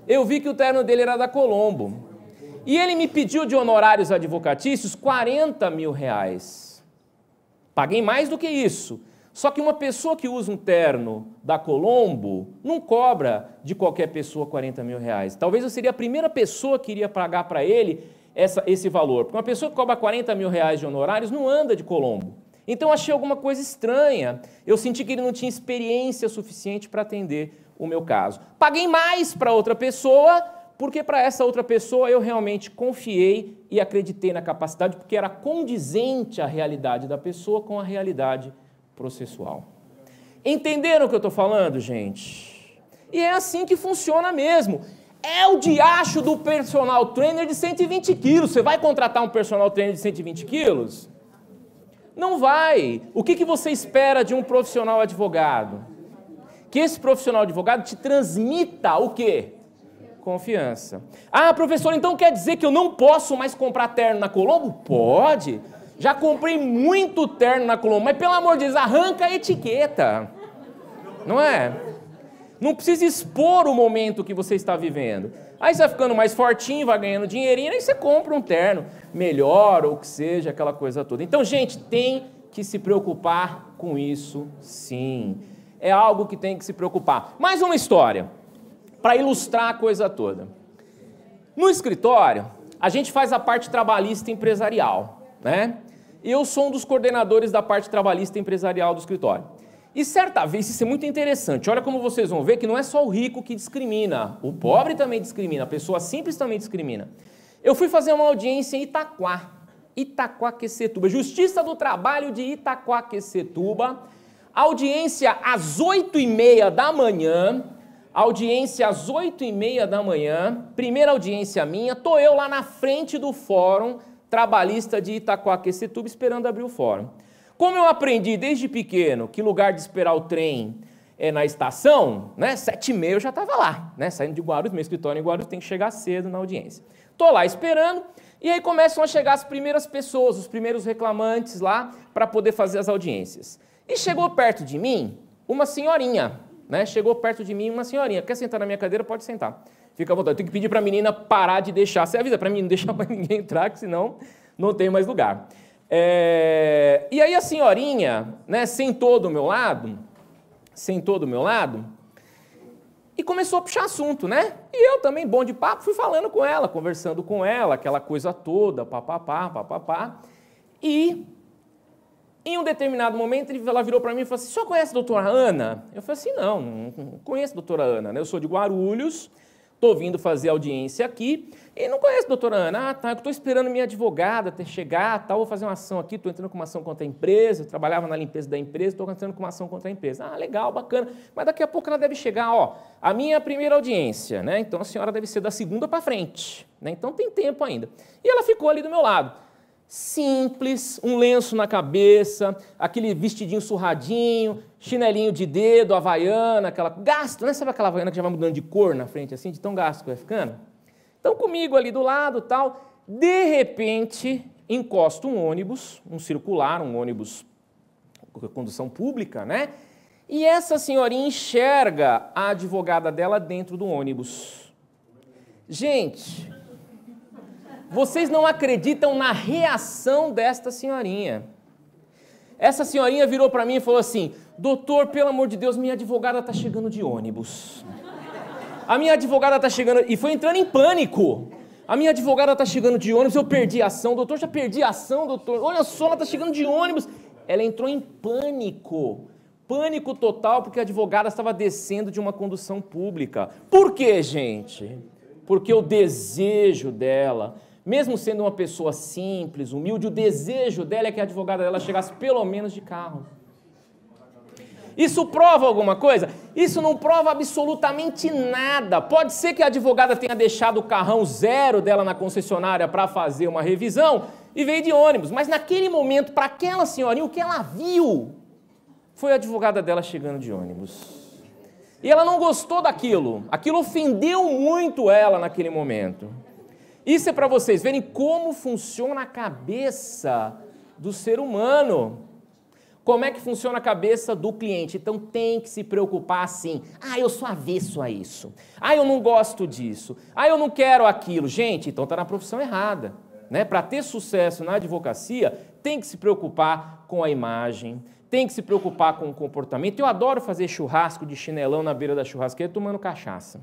Eu vi que o terno dele era da Colombo. E ele me pediu de honorários advocatícios 40 mil reais. Paguei mais do que isso. Só que uma pessoa que usa um terno da Colombo não cobra de qualquer pessoa 40 mil reais. Talvez eu seria a primeira pessoa que iria pagar para ele esse valor. Porque uma pessoa que cobra 40 mil reais de honorários não anda de Colombo. Então eu achei alguma coisa estranha. Eu senti que ele não tinha experiência suficiente para atender o meu caso. Paguei mais para outra pessoa, porque para essa outra pessoa eu realmente confiei e acreditei na capacidade, porque era condizente a realidade da pessoa com a realidade processual. Entenderam o que eu estou falando, gente? E é assim que funciona mesmo. É o diacho do personal trainer de 120 quilos. Você vai contratar um personal trainer de 120 quilos? Não vai. O que você espera de um profissional advogado? Que esse profissional advogado te transmita o quê? Confiança. Ah, professor, então quer dizer que eu não posso mais comprar terno na Colombo? Pode. Já comprei muito terno na Colombo, mas pelo amor de Deus, arranca a etiqueta. Não é? Não precisa expor o momento que você está vivendo. Aí você vai ficando mais fortinho, vai ganhando dinheirinho, aí você compra um terno melhor, ou que seja, aquela coisa toda. Então, gente, tem que se preocupar com isso, sim. É algo que tem que se preocupar. Mais uma história, para ilustrar a coisa toda. No escritório, a gente faz a parte trabalhista empresarial, né? Eu sou um dos coordenadores da parte trabalhista empresarial do escritório. E certa vez, isso é muito interessante, olha como vocês vão ver que não é só o rico que discrimina, o pobre também discrimina, a pessoa simples também discrimina. Eu fui fazer uma audiência em Itaquaquecetuba, Justiça do Trabalho de Itaquaquecetuba, audiência às 8h30 da manhã, primeira audiência minha, tô eu lá na frente do Fórum Trabalhista de Itaquaquecetuba esperando abrir o fórum. Como eu aprendi desde pequeno que lugar de esperar o trem é na estação, né, 7h30 eu já estava lá, né, saindo de Guarulhos, meu escritório em Guarulhos tem que chegar cedo na audiência. Estou lá esperando e aí começam a chegar as primeiras pessoas, os primeiros reclamantes lá para poder fazer as audiências. E chegou perto de mim uma senhorinha, né, quer sentar na minha cadeira? Pode sentar, fica à vontade. Eu tenho que pedir para a menina parar de deixar, você avisa para mim não deixar para ninguém entrar, que senão não tem mais lugar. E aí a senhorinha, né, sentou do meu lado e começou a puxar assunto, né? E eu também, bom de papo, fui falando com ela, conversando com ela, aquela coisa toda, papapá. E em um determinado momento ela virou para mim e falou assim, o senhor conhece a doutora Ana? Eu falei assim, não conheço a doutora Ana, né? Eu sou de Guarulhos, estou vindo fazer audiência aqui e não conheço a doutora Ana. Ah, tá, eu estou esperando minha advogada até chegar, tal, vou fazer uma ação aqui, estou entrando com uma ação contra a empresa, eu trabalhava na limpeza da empresa, estou entrando com uma ação contra a empresa. Ah, legal, bacana, mas daqui a pouco ela deve chegar, ó, a minha primeira audiência, né? Então a senhora deve ser da segunda para frente, né? Então tem tempo ainda. E ela ficou ali do meu lado. Simples, um lenço na cabeça, aquele vestidinho surradinho, chinelinho de dedo, havaiana, aquela gasto, né? Sabe aquela havaiana que já vai mudando de cor na frente, assim, de tão gasto que vai ficando? Então, comigo ali do lado, tal, de repente, encosta um ônibus, um circular, um ônibus com condução pública, né? E essa senhorinha enxerga a advogada dela dentro do ônibus. Gente, vocês não acreditam na reação desta senhorinha. Essa senhorinha virou para mim e falou assim, doutor, pelo amor de Deus, minha advogada está chegando de ônibus. A minha advogada está chegando, e foi entrando em pânico. A minha advogada está chegando de ônibus, eu perdi a ação, doutor, já perdi a ação, doutor. Olha só, ela está chegando de ônibus. Ela entrou em pânico. Pânico total, porque a advogada estava descendo de uma condução pública. Por quê, gente? Porque o desejo dela, mesmo sendo uma pessoa simples, humilde, o desejo dela é que a advogada dela chegasse pelo menos de carro. Isso prova alguma coisa? Isso não prova absolutamente nada. Pode ser que a advogada tenha deixado o carrão zero dela na concessionária para fazer uma revisão e veio de ônibus, mas naquele momento, para aquela senhorinha, o que ela viu foi a advogada dela chegando de ônibus. E ela não gostou daquilo. Aquilo ofendeu muito ela naquele momento. Isso é para vocês verem como funciona a cabeça do ser humano. Como é que funciona a cabeça do cliente? Então tem que se preocupar assim. Ah, eu sou avesso a isso. Ah, eu não gosto disso. Ah, eu não quero aquilo. Gente, então está na profissão errada. Né? Para ter sucesso na advocacia, tem que se preocupar com a imagem, tem que se preocupar com o comportamento. Eu adoro fazer churrasco de chinelão na beira da churrasqueira tomando cachaça.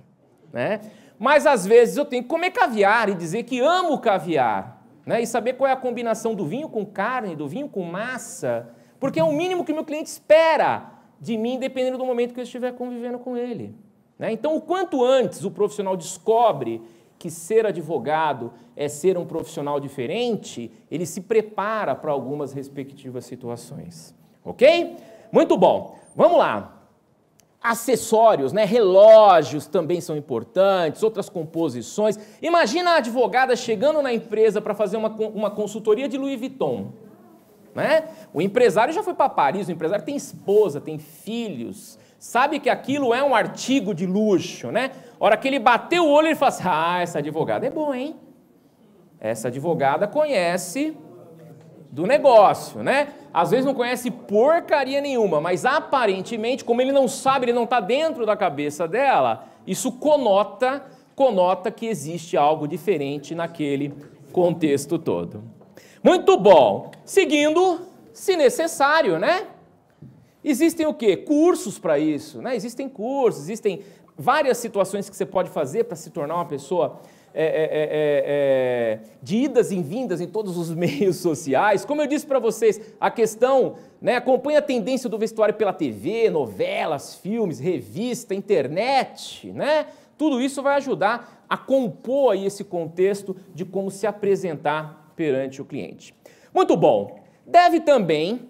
Né? Mas às vezes eu tenho que comer caviar e dizer que amo caviar. Né? E saber qual é a combinação do vinho com carne, do vinho com massa, porque é o mínimo que o meu cliente espera de mim, dependendo do momento que eu estiver convivendo com ele. Né? Então, o quanto antes o profissional descobre que ser advogado é ser um profissional diferente, ele se prepara para algumas respectivas situações. Ok? Muito bom. Vamos lá. Acessórios, né? Relógios também são importantes, outras composições. Imagina a advogada chegando na empresa para fazer uma consultoria de Louis Vuitton. Né? O empresário já foi para Paris, o empresário tem esposa, tem filhos, sabe que aquilo é um artigo de luxo, né? A hora que ele bateu o olho, ele fala assim, ah, essa advogada é boa, hein? Essa advogada conhece do negócio, né? Às vezes não conhece porcaria nenhuma, mas aparentemente, como ele não sabe, ele não está dentro da cabeça dela, isso conota que existe algo diferente naquele contexto todo. Muito bom. Seguindo, se necessário, né? Existem o quê? Cursos para isso, né? Existem cursos, existem várias situações que você pode fazer para se tornar uma pessoa de idas e vindas em todos os meios sociais. Como eu disse para vocês, a questão, né, acompanha a tendência do vestuário pela TV, novelas, filmes, revista, internet, né? Tudo isso vai ajudar a compor aí esse contexto de como se apresentar perante o cliente. Muito bom. Deve também,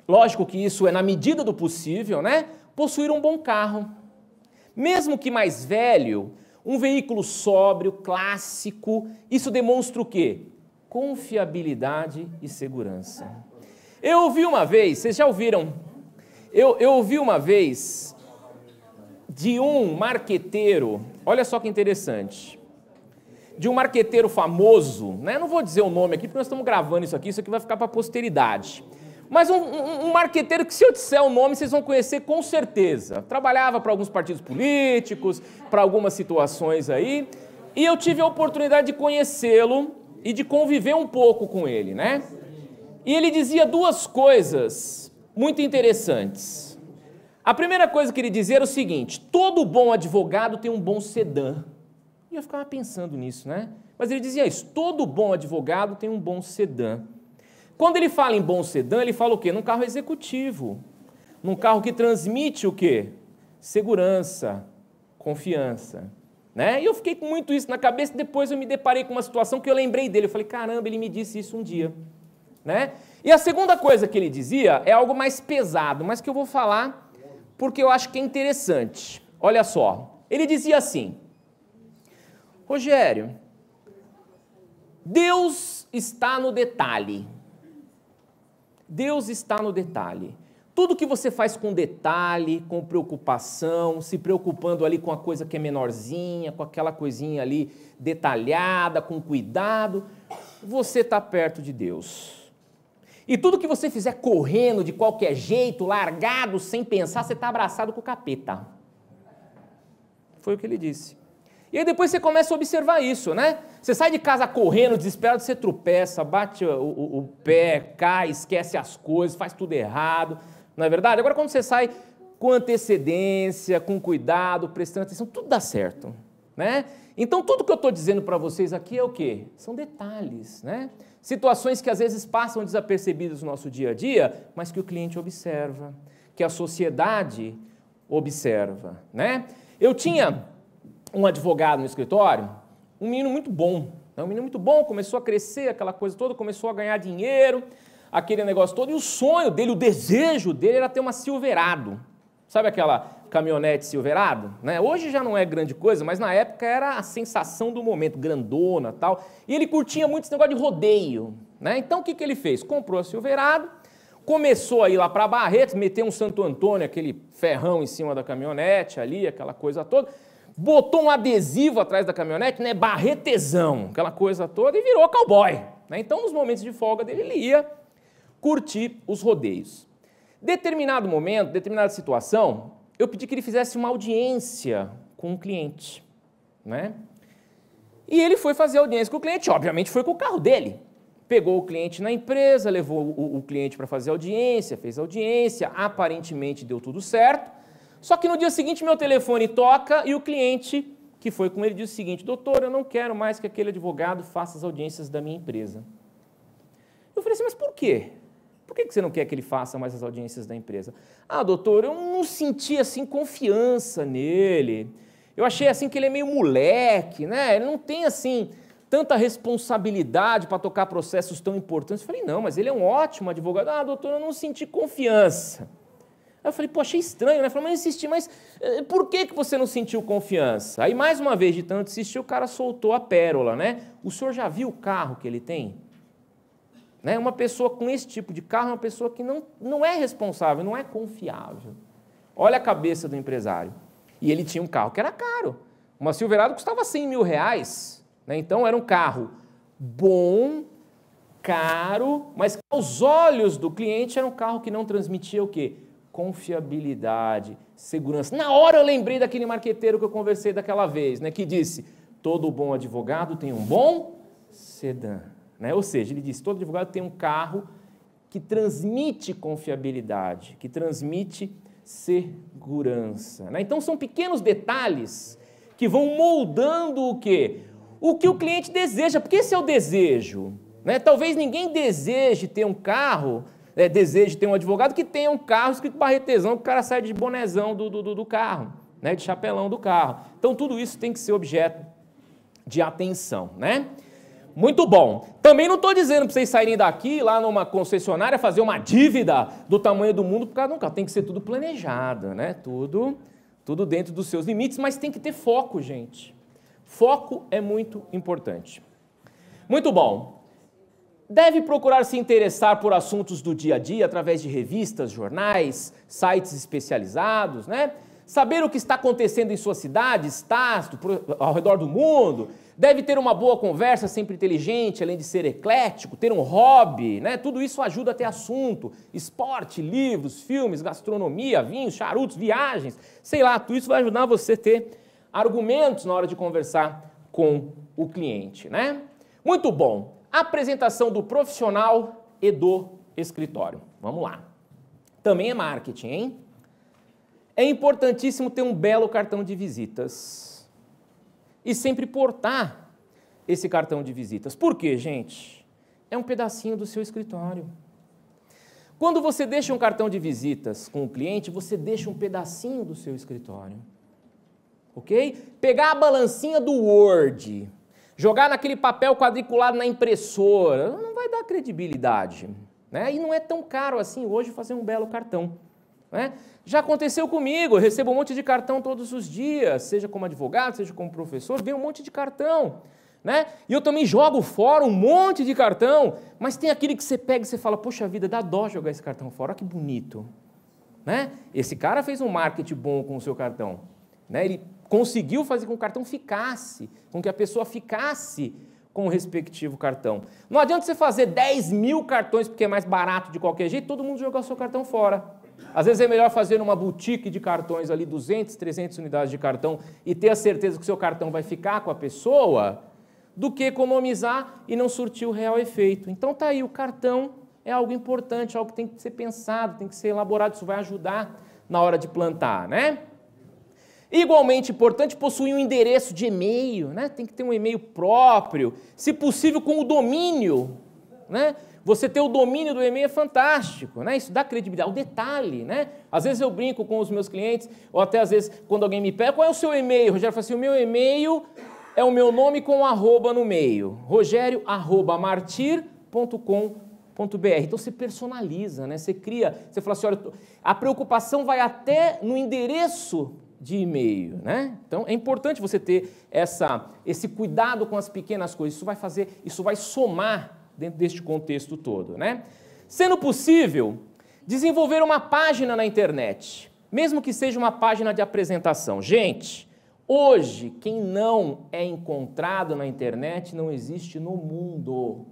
lógico que isso é na medida do possível, né, possuir um bom carro. Mesmo que mais velho, um veículo sóbrio, clássico, isso demonstra o quê? Confiabilidade e segurança. Eu ouvi uma vez, vocês já ouviram? Eu ouvi uma vez de um marqueteiro, olha só que interessante, de um marqueteiro famoso, né? Não vou dizer o nome aqui, porque nós estamos gravando isso aqui vai ficar para a posteridade. Mas um marqueteiro que, se eu disser o nome, vocês vão conhecer com certeza. Trabalhava para alguns partidos políticos, para algumas situações aí, e eu tive a oportunidade de conhecê-lo e de conviver um pouco com ele, né? E ele dizia duas coisas muito interessantes. A primeira coisa que ele dizia era o seguinte: todo bom advogado tem um bom sedã. E eu ficava pensando nisso, né? Mas ele dizia isso: todo bom advogado tem um bom sedã. Quando ele fala em bom sedã, ele fala o quê? Num carro executivo. Num carro que transmite o quê? Segurança, confiança. Né? E eu fiquei com muito isso na cabeça, depois eu me deparei com uma situação que eu lembrei dele. Eu falei, caramba, ele me disse isso um dia. Né? E a segunda coisa que ele dizia é algo mais pesado, mas que eu vou falar porque eu acho que é interessante. Olha só, ele dizia assim: Rogério, Deus está no detalhe. Deus está no detalhe. Tudo que você faz com detalhe, com preocupação, se preocupando ali com a coisa que é menorzinha, com aquela coisinha ali detalhada, com cuidado, você está perto de Deus. E tudo que você fizer correndo de qualquer jeito, largado, sem pensar, você está abraçado com o capeta. Foi o que ele disse. E aí depois você começa a observar isso, né? Você sai de casa correndo, desesperado, você tropeça, bate o pé, cai, esquece as coisas, faz tudo errado, não é verdade? Agora quando você sai com antecedência, com cuidado, prestando atenção, tudo dá certo, né? Então tudo que eu estou dizendo para vocês aqui é o quê? São detalhes, né? Situações que às vezes passam desapercebidas no nosso dia a dia, mas que o cliente observa, que a sociedade observa, né? Eu tinha um advogado no escritório, um menino muito bom, né? Um menino muito bom, começou a crescer, aquela coisa toda, começou a ganhar dinheiro, aquele negócio todo, e o sonho dele, o desejo dele era ter uma Silverado. Sabe aquela caminhonete Silverado? Né? Hoje já não é grande coisa, mas na época era a sensação do momento, grandona e tal. E ele curtia muito esse negócio de rodeio. Né? Então o que ele fez? Comprou a Silverado, começou a ir lá para Barretos, meteu um Santo Antônio, aquele ferrão em cima da caminhonete ali, aquela coisa toda, botou um adesivo atrás da caminhonete, né? Barretesão, aquela coisa toda, e virou cowboy. Né? Então nos momentos de folga dele, ele ia curtir os rodeios. Determinado momento, determinada situação, eu pedi que ele fizesse uma audiência com um cliente, né? E ele foi fazer audiência com o cliente, obviamente foi com o carro dele. Pegou o cliente na empresa, levou o cliente para fazer audiência, fez audiência, aparentemente deu tudo certo. Só que no dia seguinte meu telefone toca e o cliente que foi com ele diz o seguinte: doutor, eu não quero mais que aquele advogado faça as audiências da minha empresa. Eu falei assim, mas por quê? Por que você não quer que ele faça mais as audiências da empresa? Ah, doutor, eu não senti, assim, confiança nele. Eu achei, assim, que ele é meio moleque, né? Ele não tem, assim, tanta responsabilidade para tocar processos tão importantes. Eu falei, não, mas ele é um ótimo advogado. Ah, doutor, eu não senti confiança. Aí eu falei, pô, achei estranho, né? Eu falei, mas insisti, mas por que você não sentiu confiança? Aí, mais uma vez, de tanto insistir, o cara soltou a pérola, né? O senhor já viu o carro que ele tem? Né? Uma pessoa com esse tipo de carro é uma pessoa que não é responsável, não é confiável. Olha a cabeça do empresário. E ele tinha um carro que era caro. Uma Silverado custava 100 mil reais. Né? Então era um carro bom, caro, mas aos olhos do cliente era um carro que não transmitia o quê? Confiabilidade, segurança. Na hora eu lembrei daquele marqueteiro que eu conversei daquela vez, né? Que disse, todo bom advogado tem um bom sedã. Né? Ou seja, ele disse, todo advogado tem um carro que transmite confiabilidade, que transmite segurança. Né? Então, são pequenos detalhes que vão moldando o quê? o que o cliente deseja, porque esse é o desejo, né? Talvez ninguém deseje ter um carro, deseje ter um advogado que tenha um carro escrito Barretezão, que o cara sai de bonezão do carro, né? De chapelão do carro. Então tudo isso tem que ser objeto de atenção, né? Muito bom. Também não estou dizendo para vocês saírem daqui, lá numa concessionária, fazer uma dívida do tamanho do mundo por causa de um carro. Tem que ser tudo planejado, né? Tudo dentro dos seus limites, mas tem que ter foco, gente. Foco é muito importante. Muito bom. Deve procurar se interessar por assuntos do dia a dia através de revistas, jornais, sites especializados, né? Saber o que está acontecendo em sua cidade, estado, ao redor do mundo. Deve ter uma boa conversa, sempre inteligente, além de ser eclético, ter um hobby, né? Tudo isso ajuda a ter assunto. Esporte, livros, filmes, gastronomia, vinhos, charutos, viagens, sei lá, tudo isso vai ajudar você a ter argumentos na hora de conversar com o cliente, né? Muito bom. Apresentação do profissional e do escritório. Vamos lá. Também é marketing, hein? É importantíssimo ter um belo cartão de visitas e sempre portar esse cartão de visitas. Por quê, gente? É um pedacinho do seu escritório. Quando você deixa um cartão de visitas com o cliente, você deixa um pedacinho do seu escritório. Ok? Pegar a balancinha do Word, jogar naquele papel quadriculado na impressora, não vai dar credibilidade, né? E não é tão caro assim hoje fazer um belo cartão, né? Já aconteceu comigo, eu recebo um monte de cartão todos os dias, seja como advogado, seja como professor, vem um monte de cartão, né? E eu também jogo fora um monte de cartão, mas tem aquele que você pega e você fala, poxa vida, dá dó jogar esse cartão fora, olha que bonito, né? Esse cara fez um marketing bom com o seu cartão, né? Ele conseguiu fazer com que o cartão ficasse, com que a pessoa ficasse com o respectivo cartão. Não adianta você fazer 10 mil cartões porque é mais barato de qualquer jeito, todo mundo jogar o seu cartão fora. Às vezes é melhor fazer numa boutique de cartões ali 200, 300 unidades de cartão e ter a certeza que o seu cartão vai ficar com a pessoa do que economizar e não surtir o real efeito. Então tá aí, o cartão é algo importante, algo que tem que ser pensado, tem que ser elaborado, isso vai ajudar na hora de plantar, né? Igualmente importante possuir um endereço de e-mail, né? Tem que ter um e-mail próprio, se possível com o domínio, né? Você ter o domínio do e-mail é fantástico, né? Isso dá credibilidade, o detalhe, né? Às vezes eu brinco com os meus clientes, ou até às vezes quando alguém me pede, qual é o seu e-mail? Rogério fala assim, o meu e-mail é o meu nome com um arroba no meio, rogerio@martir.com.br. Então você personaliza, né? Você cria, você fala assim, olha, a preocupação vai até no endereço de e-mail, né? Então é importante você ter esse cuidado com as pequenas coisas, isso vai somar dentro deste contexto todo, né? Sendo possível, desenvolver uma página na internet, mesmo que seja uma página de apresentação. Gente, hoje, quem não é encontrado na internet não existe no mundo.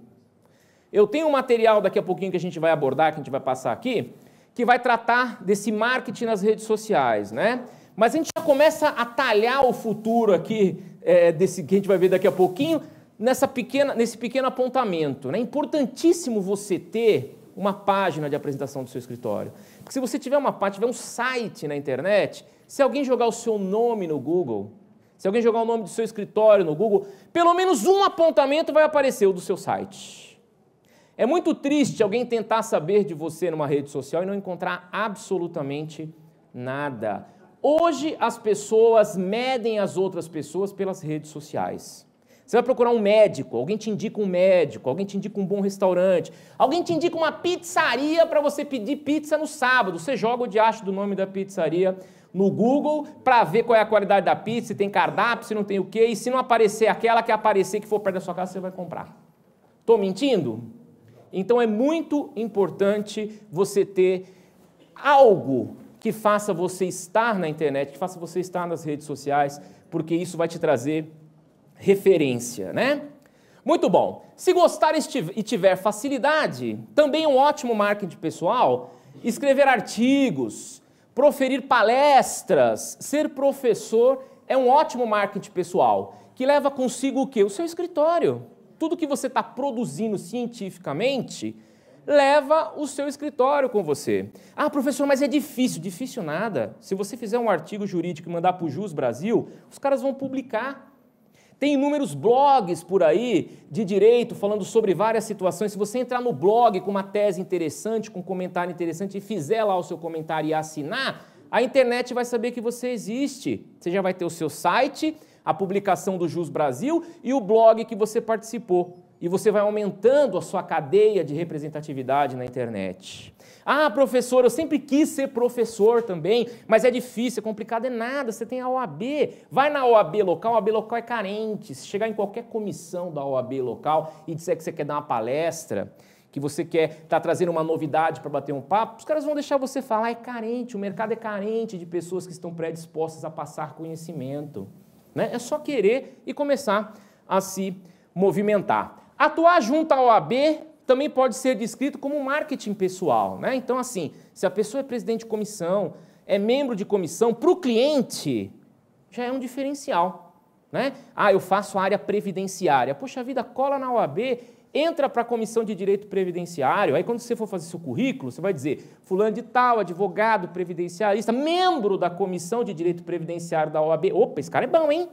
Eu tenho um material daqui a pouquinho que a gente vai abordar, que a gente vai passar aqui, que vai tratar desse marketing nas redes sociais, né? Mas a gente já começa a talhar o futuro aqui, desse que a gente vai ver daqui a pouquinho, nesse pequeno apontamento, né? É importantíssimo você ter uma página de apresentação do seu escritório. Porque se você tiver uma página, tiver um site na internet, se alguém jogar o seu nome no Google, se alguém jogar o nome do seu escritório no Google, pelo menos um apontamento vai aparecer o do seu site. É muito triste alguém tentar saber de você numa rede social e não encontrar absolutamente nada. Hoje as pessoas medem as outras pessoas pelas redes sociais. Você vai procurar um médico, alguém te indica um médico, alguém te indica um bom restaurante, alguém te indica uma pizzaria para você pedir pizza no sábado. Você joga o diacho do nome da pizzaria no Google para ver qual é a qualidade da pizza, se tem cardápio, se não tem o quê, e se não aparecer aquela que aparecer que for perto da sua casa, você vai comprar. Estou mentindo? Então é muito importante você ter algo que faça você estar na internet, que faça você estar nas redes sociais, porque isso vai te trazer referência, né? Muito bom. Se gostar e tiver facilidade, também é um ótimo marketing pessoal, escrever artigos, proferir palestras, ser professor é um ótimo marketing pessoal, que leva consigo o quê? O seu escritório. Tudo que você está produzindo cientificamente leva o seu escritório com você. Ah, professor, mas é difícil. Difícil nada. Se você fizer um artigo jurídico e mandar para o Jus Brasil, os caras vão publicar. Tem inúmeros blogs por aí de direito falando sobre várias situações. Se você entrar no blog com uma tese interessante, com um comentário interessante e fizer lá o seu comentário e assinar, a internet vai saber que você existe. Você já vai ter o seu site, a publicação do Jus Brasil e o blog que você participou. E você vai aumentando a sua cadeia de representatividade na internet. Ah, professor, eu sempre quis ser professor também, mas é difícil, é complicado, é nada, você tem a OAB. Vai na OAB local, a OAB local é carente. Se chegar em qualquer comissão da OAB local e disser que você quer dar uma palestra, que você quer estar trazendo uma novidade para bater um papo, os caras vão deixar você falar, é carente, o mercado é carente de pessoas que estão predispostas a passar conhecimento. Né? É só querer e começar a se movimentar. Atuar junto à OAB também pode ser descrito como marketing pessoal, né? Então, assim, se a pessoa é presidente de comissão, é membro de comissão, para o cliente já é um diferencial, né? Ah, eu faço a área previdenciária. Poxa vida, cola na OAB, entra para a comissão de direito previdenciário, aí quando você for fazer seu currículo, você vai dizer, fulano de tal, advogado previdenciarista, membro da comissão de direito previdenciário da OAB. Opa, esse cara é bom, hein?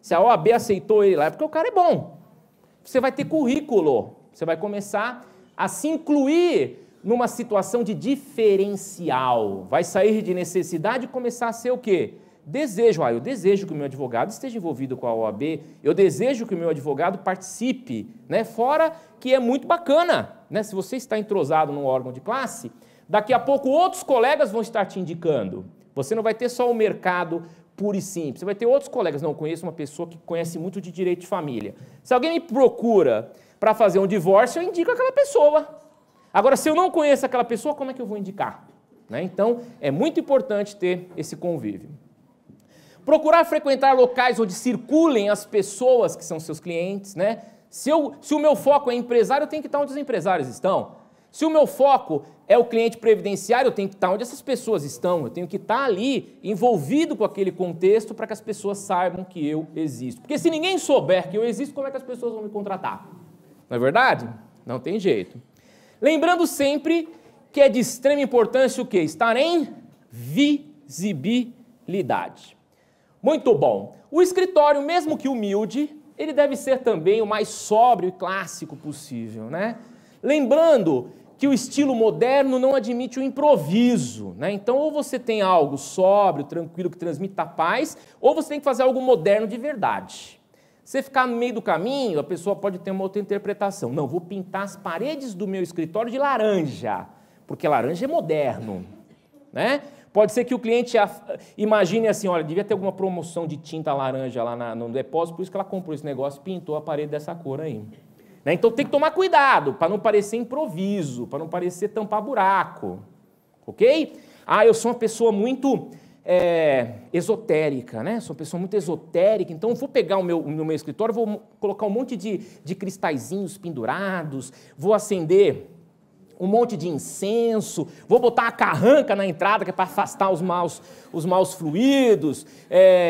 Se a OAB aceitou ele lá, é porque o cara é bom. Você vai ter currículo, você vai começar a se incluir numa situação de diferencial. Vai sair de necessidade e começar a ser o quê? Desejo. Eu desejo que o meu advogado esteja envolvido com a OAB, eu desejo que o meu advogado participe, né? Fora que é muito bacana, né? Se você está entrosado num órgão de classe, daqui a pouco outros colegas vão estar te indicando. Você não vai ter só o mercado puro e simples. Você vai ter outros colegas. Não, conheço uma pessoa que conhece muito de direito de família. Se alguém me procura para fazer um divórcio, eu indico aquela pessoa. Agora, se eu não conheço aquela pessoa, como é que eu vou indicar? Né? Então, é muito importante ter esse convívio. Procurar frequentar locais onde circulem as pessoas que são seus clientes. Né? Se o meu foco é empresário, eu tenho que estar onde os empresários estão. Se o meu foco é o cliente previdenciário, eu tenho que estar onde essas pessoas estão, eu tenho que estar ali envolvido com aquele contexto para que as pessoas saibam que eu existo. Porque se ninguém souber que eu existo, como é que as pessoas vão me contratar? Não é verdade? Não tem jeito. Lembrando sempre que é de extrema importância o quê? Estar em visibilidade. Muito bom. O escritório, mesmo que humilde, ele deve ser também o mais sóbrio e clássico possível, né? Lembrando que o estilo moderno não admite o improviso, né? Então, ou você tem algo sóbrio, tranquilo, que transmita paz, ou você tem que fazer algo moderno de verdade. Você ficar no meio do caminho, a pessoa pode ter uma outra interpretação. Não, vou pintar as paredes do meu escritório de laranja, porque laranja é moderno, né? Pode ser que o cliente imagine assim, olha, devia ter alguma promoção de tinta laranja lá no depósito, por isso que ela comprou esse negócio e pintou a parede dessa cor aí. Né? Então tem que tomar cuidado, para não parecer improviso, para não parecer tampar buraco, ok? Ah, eu sou uma pessoa muito esotérica, né? Sou uma pessoa muito esotérica, então vou pegar no meu escritório, vou colocar um monte de cristalzinhos pendurados, vou acender um monte de incenso, vou botar a carranca na entrada, que é para afastar os maus fluidos,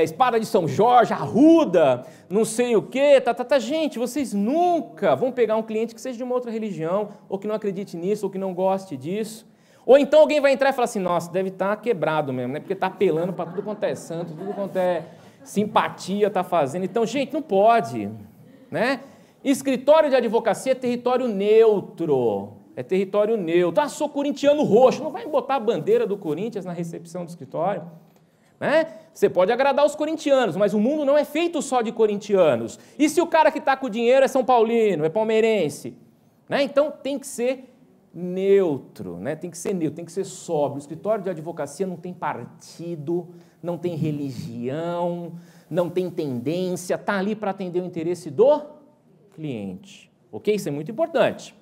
espada de São Jorge, arruda, não sei o quê, Gente, vocês nunca vão pegar um cliente que seja de uma outra religião, ou que não acredite nisso, ou que não goste disso. Ou então alguém vai entrar e falar assim, nossa, deve estar quebrado mesmo, né? Porque está apelando para tudo quanto é santo, tudo quanto é simpatia está fazendo. Então, gente, não pode, né? Escritório de advocacia é território neutro. É território neutro. Ah, sou corintiano roxo. Não vai botar a bandeira do Corinthians na recepção do escritório. Né? Você pode agradar os corintianos, mas o mundo não é feito só de corintianos. E se o cara que está com o dinheiro é São Paulino, é palmeirense? Né? Então tem que ser neutro, né? Tem que ser neutro, tem que ser sóbrio. O escritório de advocacia não tem partido, não tem religião, não tem tendência, está ali para atender o interesse do cliente. Ok? Isso é muito importante.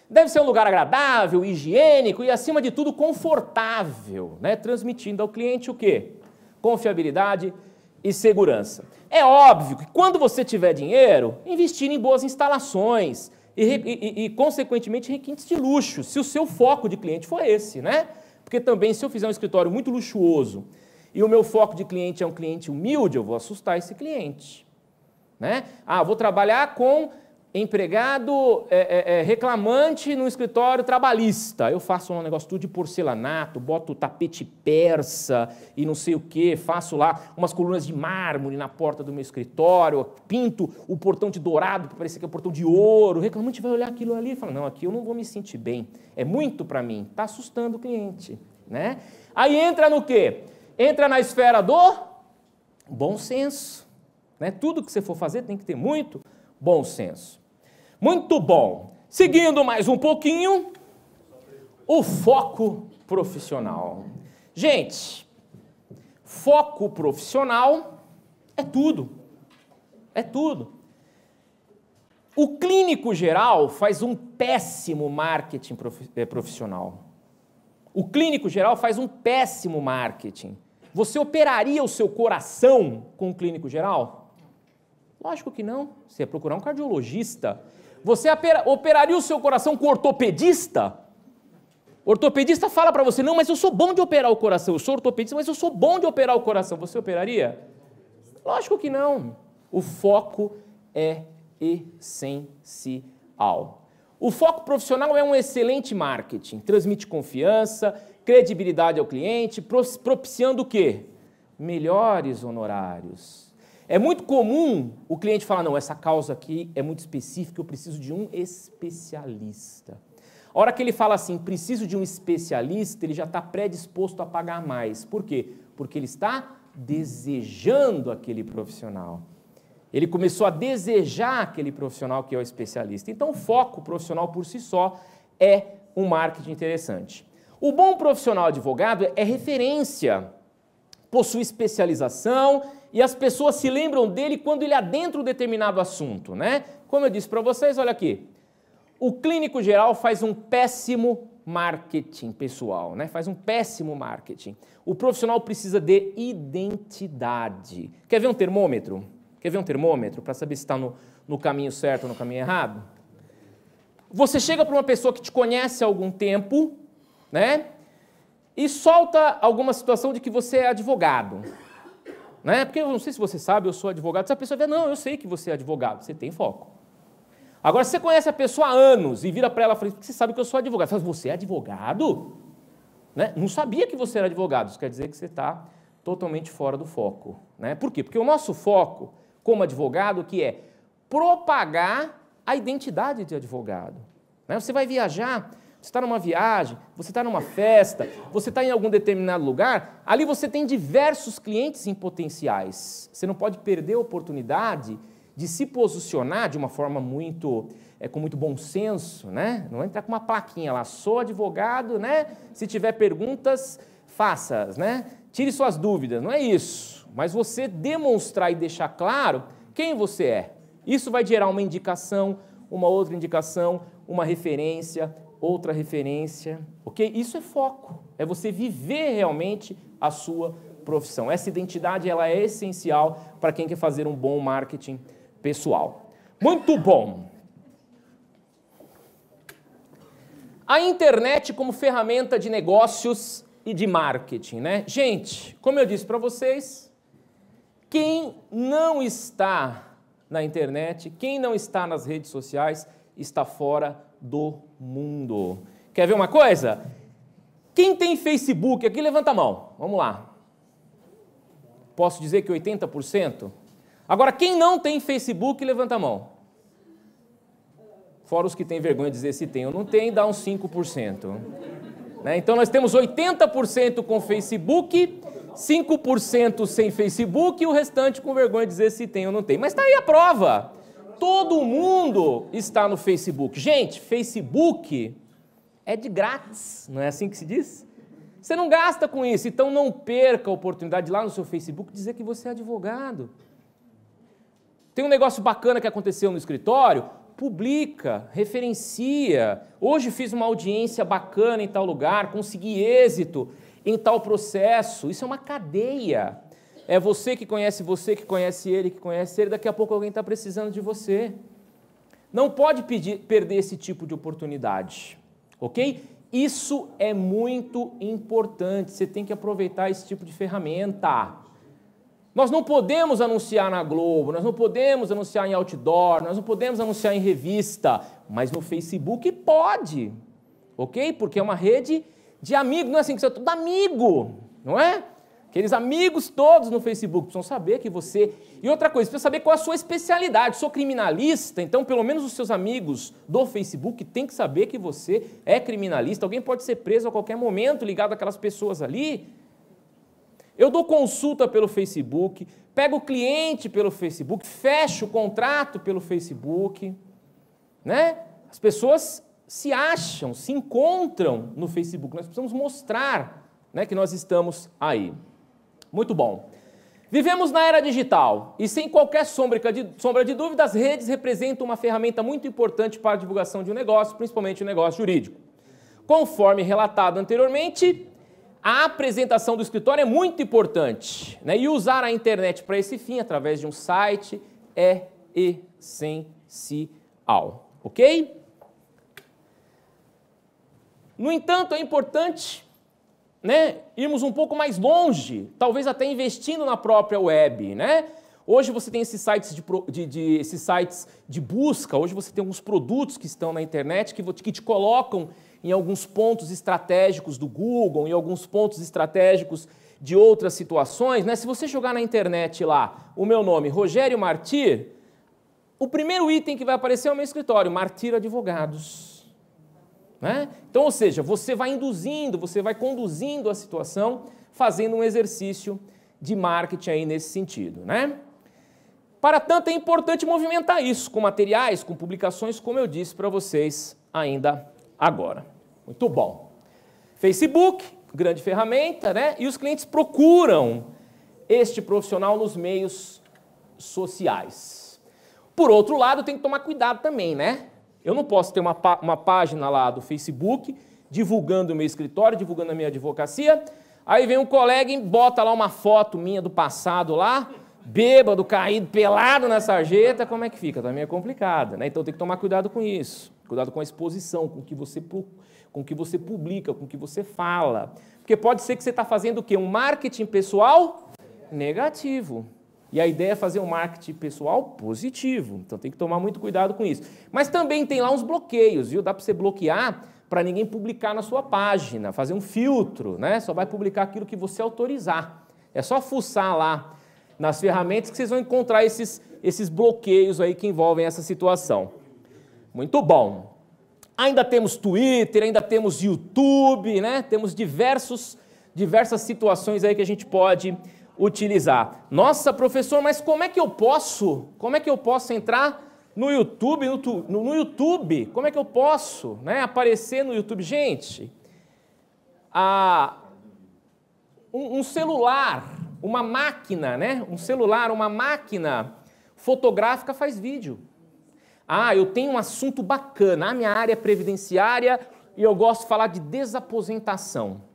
Deve ser um lugar agradável, higiênico e, acima de tudo, confortável, né? Transmitindo ao cliente o quê? Confiabilidade e segurança. É óbvio que quando você tiver dinheiro, investir em boas instalações e consequentemente, requintes de luxo, se o seu foco de cliente for esse, né? Porque também, se eu fizer um escritório muito luxuoso e o meu foco de cliente é um cliente humilde, eu vou assustar esse cliente, né? Ah, vou trabalhar com empregado reclamante no escritório trabalhista. Eu faço um negócio tudo de porcelanato, boto tapete persa e não sei o quê, faço lá umas colunas de mármore na porta do meu escritório, pinto o portão de dourado para parecer que é um portão de ouro. O reclamante vai olhar aquilo ali e fala, não, aqui eu não vou me sentir bem, é muito para mim, está assustando o cliente, né? Aí entra no quê? Entra na esfera do bom senso, né? Tudo que você for fazer tem que ter muito bom senso. Muito bom. Seguindo mais um pouquinho, o foco profissional. Gente, foco profissional é tudo. É tudo. O clínico geral faz um péssimo marketing profissional. O clínico geral faz um péssimo marketing. Você operaria o seu coração com o clínico geral? Lógico que não. Você ia procurar um cardiologista. Você operaria o seu coração com ortopedista? O ortopedista fala para você, não, mas eu sou bom de operar o coração. Eu sou ortopedista, mas eu sou bom de operar o coração. Você operaria? Lógico que não. O foco é essencial. O foco profissional é um excelente marketing. Transmite confiança, credibilidade ao cliente, propiciando o quê? Melhores honorários. É muito comum o cliente falar, não, essa causa aqui é muito específica, eu preciso de um especialista. A hora que ele fala assim, preciso de um especialista, ele já está predisposto a pagar mais. Por quê? Porque ele está desejando aquele profissional. Ele começou a desejar aquele profissional que é o especialista. Então, o foco profissional por si só é um marketing interessante. O bom profissional advogado é referência, possui especialização e as pessoas se lembram dele quando ele adentra um determinado assunto, né? Como eu disse para vocês, olha aqui, o clínico geral faz um péssimo marketing pessoal, né? Faz um péssimo marketing. O profissional precisa de identidade. Quer ver um termômetro? Quer ver um termômetro para saber se está no caminho certo ou no caminho errado? Você chega para uma pessoa que te conhece há algum tempo, né? E solta alguma situação de que você é advogado, né? Porque eu não sei se você sabe, eu sou advogado. Se a pessoa vê, não, eu sei que você é advogado, você tem foco. Agora, se você conhece a pessoa há anos e vira para ela e fala, você sabe que eu sou advogado. Você fala, você é advogado? Né? Não sabia que você era advogado. Isso quer dizer que você está totalmente fora do foco, né? Por quê? Porque o nosso foco, como advogado, que é propagar a identidade de advogado, né? Você vai viajar, você está numa viagem, você está numa festa, você está em algum determinado lugar, ali você tem diversos clientes em potenciais. Você não pode perder a oportunidade de se posicionar de uma forma com muito bom senso, né? Não entrar com uma plaquinha lá, sou advogado, né? Se tiver perguntas, faça-as, né? Tire suas dúvidas, não é isso. Mas você demonstrar e deixar claro quem você é. Isso vai gerar uma indicação, uma outra indicação, uma referência, outra referência, ok? Isso é foco, é você viver realmente a sua profissão. Essa identidade ela é essencial para quem quer fazer um bom marketing pessoal. Muito bom! A internet como ferramenta de negócios e de marketing, né? Gente, como eu disse para vocês, quem não está na internet, quem não está nas redes sociais, está fora do mundo. Quer ver uma coisa? Quem tem Facebook aqui, levanta a mão. Vamos lá. Posso dizer que 80%? Agora, quem não tem Facebook, levanta a mão. Fora os que têm vergonha de dizer se tem ou não tem, dá uns 5%. Né? Então, nós temos 80% com Facebook, 5% sem Facebook e o restante com vergonha de dizer se tem ou não tem. Mas está aí a prova. Todo mundo está no Facebook. Gente, Facebook é de grátis, não é assim que se diz? Você não gasta com isso, então não perca a oportunidade de lá no seu Facebook dizer que você é advogado. Tem um negócio bacana que aconteceu no escritório, publica, referencia. Hoje fiz uma audiência bacana em tal lugar, consegui êxito em tal processo. Isso é uma cadeia. É você, que conhece ele, que conhece ele, daqui a pouco alguém está precisando de você. Não pode perder esse tipo de oportunidade, ok? Isso é muito importante, você tem que aproveitar esse tipo de ferramenta. Nós não podemos anunciar na Globo, nós não podemos anunciar em outdoor, nós não podemos anunciar em revista, mas no Facebook pode, ok? Porque é uma rede de amigos, não é assim que você é tudo amigo, não é? Aqueles amigos todos no Facebook precisam saber que você... E outra coisa, precisa saber qual é a sua especialidade. Sou criminalista, então pelo menos os seus amigos do Facebook têm que saber que você é criminalista. Alguém pode ser preso a qualquer momento ligado àquelas pessoas ali. Eu dou consulta pelo Facebook, pego o cliente pelo Facebook, fecho o contrato pelo Facebook, né? As pessoas se acham, se encontram no Facebook. Nós precisamos mostrar, né, que nós estamos aí. Muito bom. Vivemos na era digital e sem qualquer sombra de dúvida, as redes representam uma ferramenta muito importante para a divulgação de um negócio, principalmente o negócio jurídico. Conforme relatado anteriormente, a apresentação do escritório é muito importante, né? E usar a internet para esse fim, através de um site, é essencial, ok? No entanto, é importante, né, irmos um pouco mais longe, talvez até investindo na própria web, né? Hoje você tem esses sites de busca, hoje você tem alguns produtos que estão na internet que te colocam em alguns pontos estratégicos do Google, em alguns pontos estratégicos de outras situações, né? Se você jogar na internet lá o meu nome, Rogério Martir, o primeiro item que vai aparecer é o meu escritório, Martir Advogados. Né? Então, ou seja, você vai induzindo, você vai conduzindo a situação, fazendo um exercício de marketing aí nesse sentido, né? Para tanto, é importante movimentar isso com materiais, com publicações, como eu disse para vocês ainda agora. Muito bom. Facebook, grande ferramenta, né? E os clientes procuram este profissional nos meios sociais. Por outro lado, tem que tomar cuidado também, né? Eu não posso ter uma página lá do Facebook divulgando o meu escritório, divulgando a minha advocacia, aí vem um colega e bota lá uma foto minha do passado lá, bêbado, caído, pelado na sarjeta, como é que fica? Também é complicado, né? Então tem que tomar cuidado com isso, cuidado com a exposição, com o que você publica, com o que você fala. Porque pode ser que você está fazendo o quê? Um marketing pessoal negativo. E a ideia é fazer um marketing pessoal positivo. Então tem que tomar muito cuidado com isso. Mas também tem lá uns bloqueios, viu? Dá para você bloquear para ninguém publicar na sua página, fazer um filtro, né? Só vai publicar aquilo que você autorizar. É só fuçar lá nas ferramentas que vocês vão encontrar esses bloqueios aí que envolvem essa situação. Muito bom. Ainda temos Twitter, ainda temos YouTube, né? Temos diversas situações aí que a gente pode utilizar. Nossa, professor, mas como é que eu posso entrar no YouTube, no YouTube? Como é que eu posso, né, aparecer no YouTube? Gente, um celular, uma máquina, né? Um celular, uma máquina fotográfica faz vídeo. Ah, eu tenho um assunto bacana, a minha área é previdenciária e eu gosto de falar de desaposentação.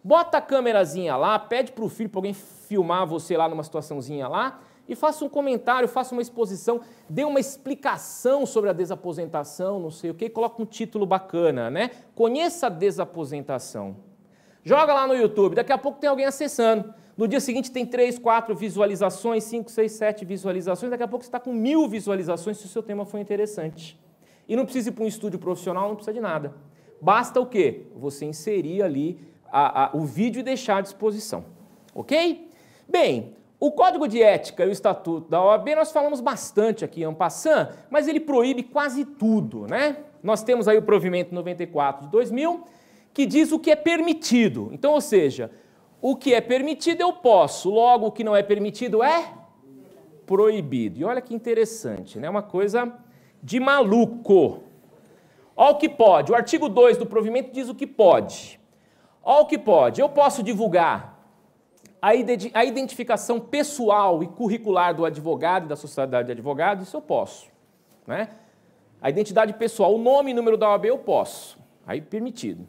Bota a câmerazinha lá, pede para o filho, para alguém filmar você lá numa situaçãozinha lá e faça um comentário, faça uma exposição, dê uma explicação sobre a desaposentação, não sei o quê, coloca um título bacana, né? Conheça a desaposentação. Joga lá no YouTube, daqui a pouco tem alguém acessando. No dia seguinte tem 3, 4 visualizações, 5, 6, 7 visualizações, daqui a pouco você está com 1000 visualizações se o seu tema for interessante. E não precisa ir para um estúdio profissional, não precisa de nada. Basta o quê? Você inserir ali o vídeo e deixar à disposição. Ok? Bem, o Código de Ética e o Estatuto da OAB nós falamos bastante aqui en passant, mas ele proíbe quase tudo, né? Nós temos aí o provimento 94 de 2000, que diz o que é permitido. Então, ou seja, o que é permitido eu posso, logo o que não é permitido é proibido. E olha que interessante, né? Uma coisa de maluco. Olha o que pode. O artigo 2 do provimento diz o que pode. Olha o que pode. Eu posso divulgar a identificação pessoal e curricular do advogado e da sociedade de advogados, isso eu posso, né? A identidade pessoal, o nome e número da OAB eu posso, aí permitido.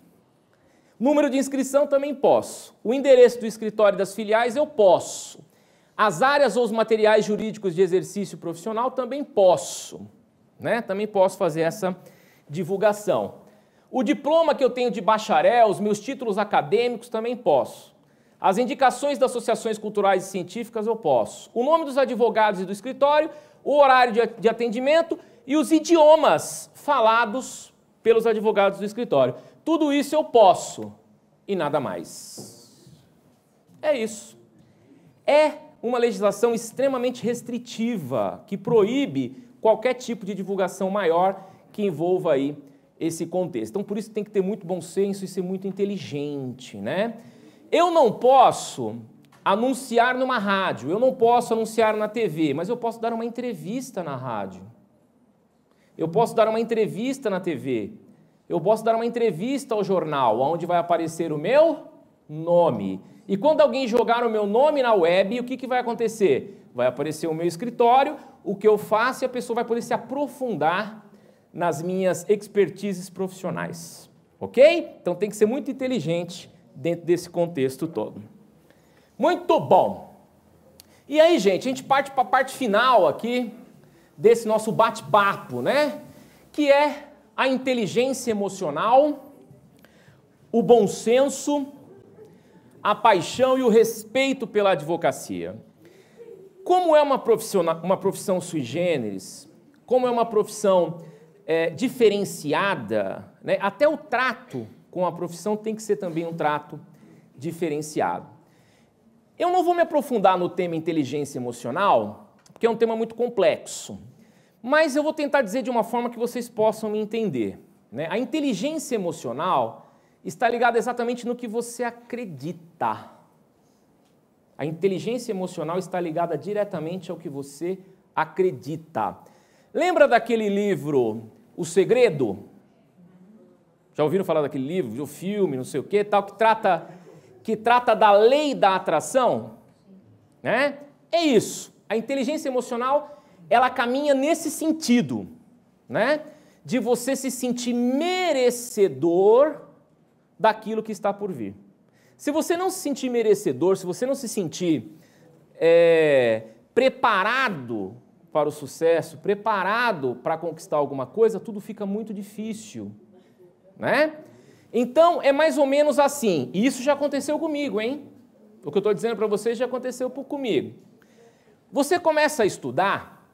Número de inscrição também posso. O endereço do escritório e das filiais eu posso. As áreas ou os materiais jurídicos de exercício profissional também posso, né? Também posso fazer essa divulgação. O diploma que eu tenho de bacharel, os meus títulos acadêmicos também posso. As indicações das associações culturais e científicas eu posso. O nome dos advogados e do escritório, o horário de atendimento e os idiomas falados pelos advogados do escritório. Tudo isso eu posso e nada mais. É isso. É uma legislação extremamente restritiva que proíbe qualquer tipo de divulgação maior que envolva aí esse contexto. Então, por isso tem que ter muito bom senso e ser muito inteligente, né? Eu não posso anunciar numa rádio, eu não posso anunciar na TV, mas eu posso dar uma entrevista na rádio. Eu posso dar uma entrevista na TV. Eu posso dar uma entrevista ao jornal, onde vai aparecer o meu nome. E quando alguém jogar o meu nome na web, o que vai acontecer? Vai aparecer o meu escritório, o que eu faço e a pessoa vai poder se aprofundar nas minhas expertises profissionais. Ok? Então tem que ser muito inteligente dentro desse contexto todo. Muito bom! E aí, gente, a gente parte para a parte final aqui desse nosso bate-papo, né? Que é a inteligência emocional, o bom senso, a paixão e o respeito pela advocacia. Como é uma profissão sui generis, como é uma profissão diferenciada, né? Até o trato com a profissão tem que ser também um trato diferenciado. Eu não vou me aprofundar no tema inteligência emocional, porque é um tema muito complexo, mas eu vou tentar dizer de uma forma que vocês possam me entender, né? A inteligência emocional está ligada exatamente no que você acredita. A inteligência emocional está ligada diretamente ao que você acredita. Lembra daquele livro, O Segredo? Já ouviram falar daquele livro, do filme, não sei o quê, tal, que trata da lei da atração? Né? É isso. A inteligência emocional, ela caminha nesse sentido, né? De você se sentir merecedor daquilo que está por vir. Se você não se sentir merecedor, se você não se sentir preparado para o sucesso, preparado para conquistar alguma coisa, tudo fica muito difícil, né? Então, é mais ou menos assim. E isso já aconteceu comigo, hein? O que eu estou dizendo para vocês já aconteceu comigo. Você começa a estudar,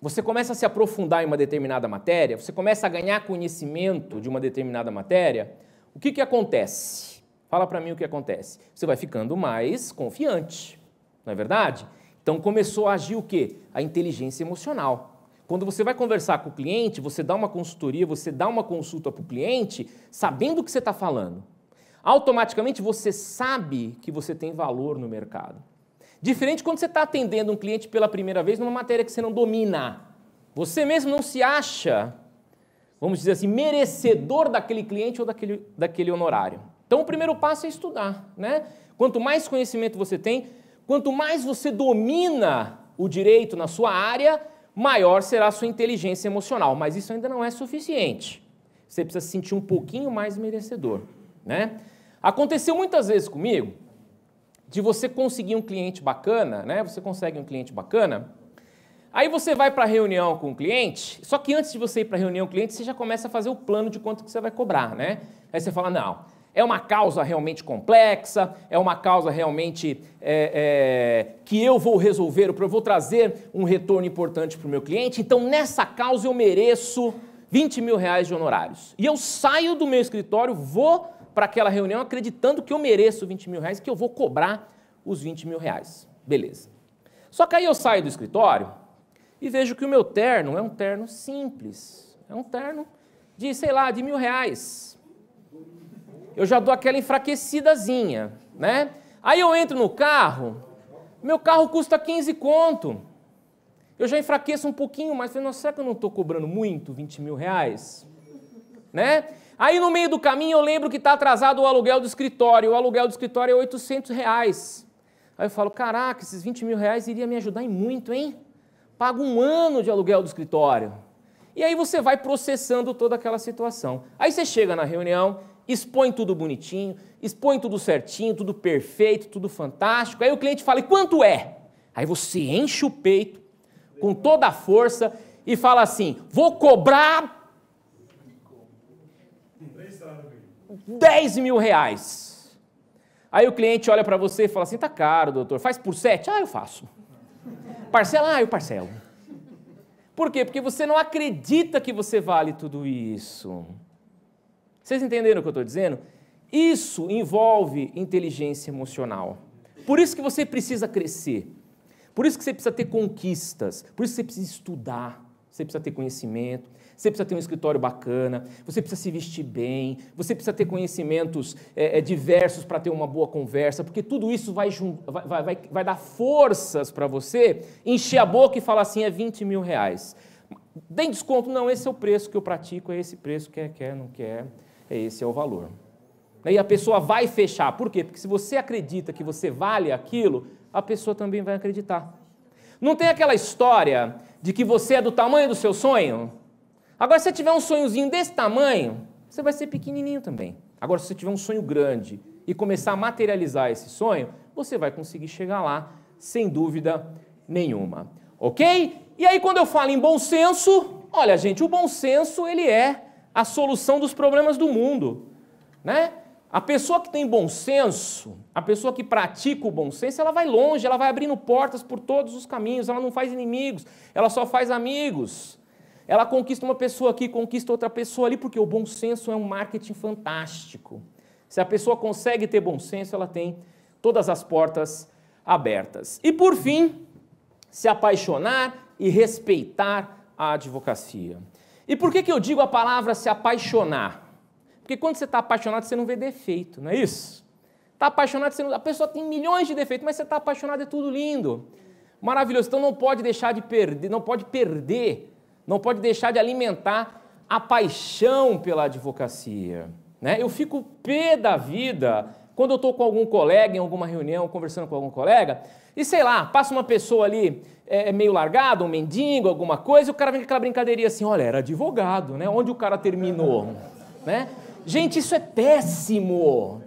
você começa a se aprofundar em uma determinada matéria, você começa a ganhar conhecimento de uma determinada matéria, o que acontece? Fala para mim o que acontece. Você vai ficando mais confiante, não é verdade? Então começou a agir o quê? A inteligência emocional. Quando você vai conversar com o cliente, você dá uma consultoria, você dá uma consulta para o cliente, sabendo o que você está falando. Automaticamente você sabe que você tem valor no mercado. Diferente quando você está atendendo um cliente pela primeira vez numa matéria que você não domina. Você mesmo não se acha, vamos dizer assim, merecedor daquele cliente ou daquele honorário. Então o primeiro passo é estudar, né? Quanto mais conhecimento você tem, quanto mais você domina o direito na sua área, maior será a sua inteligência emocional. Mas isso ainda não é suficiente. Você precisa se sentir um pouquinho mais merecedor, né? Aconteceu muitas vezes comigo de você conseguir um cliente bacana, né? Você consegue um cliente bacana, aí você vai para a reunião com o cliente, só que antes de você ir para a reunião com o cliente, você já começa a fazer o plano de quanto que você vai cobrar, né? Aí você fala, não, é uma causa realmente complexa, é uma causa realmente que eu vou resolver, eu vou trazer um retorno importante para o meu cliente, então nessa causa eu mereço 20 mil reais de honorários. E eu saio do meu escritório, vou para aquela reunião acreditando que eu mereço 20 mil reais, que eu vou cobrar os 20 mil reais. Beleza. Só que aí eu saio do escritório e vejo que o meu terno é um terno simples, é um terno de, sei lá, de R$1.000. Eu já dou aquela enfraquecidazinha, né? Aí eu entro no carro, meu carro custa 15 conto. Eu já enfraqueço um pouquinho mais, falei, nossa, será que eu não estou cobrando muito 20 mil reais? Né? Aí no meio do caminho eu lembro que está atrasado o aluguel do escritório, o aluguel do escritório é R$800. Aí eu falo, caraca, esses 20 mil reais iria me ajudar em muito, hein? Pago um ano de aluguel do escritório. E aí você vai processando toda aquela situação. Aí você chega na reunião, expõe tudo bonitinho, expõe tudo certinho, tudo perfeito, tudo fantástico. Aí o cliente fala, e quanto é? Aí você enche o peito com toda a força e fala assim, vou cobrar 10 mil reais. Aí o cliente olha para você e fala assim, tá caro, doutor, faz por 7? Ah, eu faço. Parcela? Ah, eu parcelo. Por quê? Porque você não acredita que você vale tudo isso. Vocês entenderam o que eu estou dizendo? Isso envolve inteligência emocional. Por isso que você precisa crescer. Por isso que você precisa ter conquistas. Por isso que você precisa estudar. Você precisa ter conhecimento. Você precisa ter um escritório bacana. Você precisa se vestir bem. Você precisa ter conhecimentos diversos para ter uma boa conversa. Porque tudo isso vai dar forças para você encher a boca e falar assim, é 20 mil reais. Tem desconto? Não, esse é o preço que eu pratico, é esse preço, quer, não quer, esse é o valor. E a pessoa vai fechar. Por quê? Porque se você acredita que você vale aquilo, a pessoa também vai acreditar. Não tem aquela história de que você é do tamanho do seu sonho? Agora, se você tiver um sonhozinho desse tamanho, você vai ser pequenininho também. Agora, se você tiver um sonho grande e começar a materializar esse sonho, você vai conseguir chegar lá, sem dúvida nenhuma. Ok? E aí, quando eu falo em bom senso, olha, gente, o bom senso, ele é a solução dos problemas do mundo, né? A pessoa que tem bom senso, a pessoa que pratica o bom senso, ela vai longe, ela vai abrindo portas por todos os caminhos, ela não faz inimigos, ela só faz amigos. Ela conquista uma pessoa aqui, conquista outra pessoa ali, porque o bom senso é um marketing fantástico. Se a pessoa consegue ter bom senso, ela tem todas as portas abertas. E por fim, se apaixonar e respeitar a advocacia. E por que eu digo a palavra se apaixonar? Porque quando você está apaixonado, você não vê defeito, não é isso? Está apaixonado, a pessoa tem milhões de defeitos, mas você está apaixonado, é tudo lindo, maravilhoso. Então não pode deixar de perder, não pode deixar de alimentar a paixão pela advocacia, né? Eu fico pé da vida quando eu estou com algum colega, em alguma reunião, conversando com algum colega, e sei lá, passa uma pessoa ali meio largada, um mendigo, alguma coisa, e o cara vem com aquela brincadeirinha assim, olha, era advogado, né? Onde o cara terminou, né? Gente, isso é péssimo.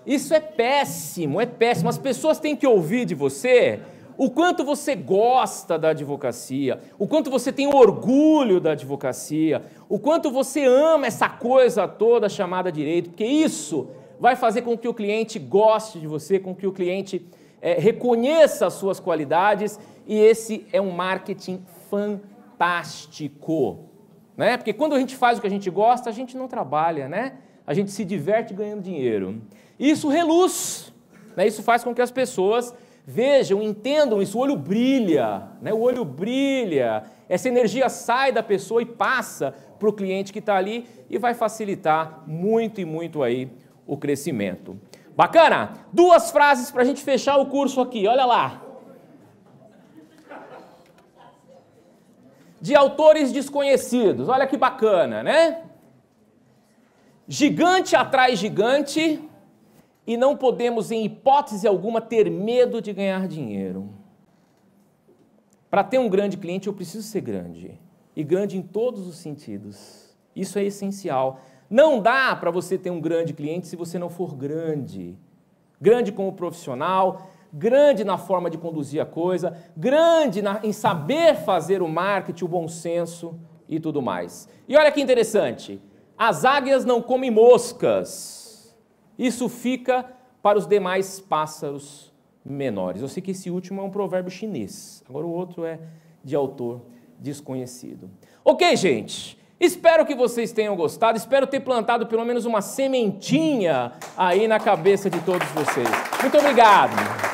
Isso é péssimo, é péssimo. As pessoas têm que ouvir de você o quanto você gosta da advocacia, o quanto você tem orgulho da advocacia, o quanto você ama essa coisa toda chamada direito, porque isso vai fazer com que o cliente goste de você, com que o cliente reconheça as suas qualidades, e esse é um marketing fantástico, né? Porque quando a gente faz o que a gente gosta, a gente não trabalha, né? A gente se diverte ganhando dinheiro. Isso reluz, né? Isso faz com que as pessoas vejam, entendam isso, o olho brilha, né? O olho brilha, essa energia sai da pessoa e passa para o cliente que está ali e vai facilitar muito e muito aí o crescimento. Bacana? 2 frases para a gente fechar o curso aqui, olha lá. De autores desconhecidos, olha que bacana, né? Gigante atrai gigante e não podemos, em hipótese alguma, ter medo de ganhar dinheiro. Para ter um grande cliente, eu preciso ser grande. E grande em todos os sentidos. Isso é essencial. Não dá para você ter um grande cliente se você não for grande. Grande como profissional, grande na forma de conduzir a coisa, grande em saber fazer o marketing, o bom senso e tudo mais. E olha que interessante, as águias não comem moscas. Isso fica para os demais pássaros menores. Eu sei que esse último é um provérbio chinês, agora o outro é de autor desconhecido. Ok, gente? Espero que vocês tenham gostado, espero ter plantado pelo menos uma sementinha aí na cabeça de todos vocês. Muito obrigado!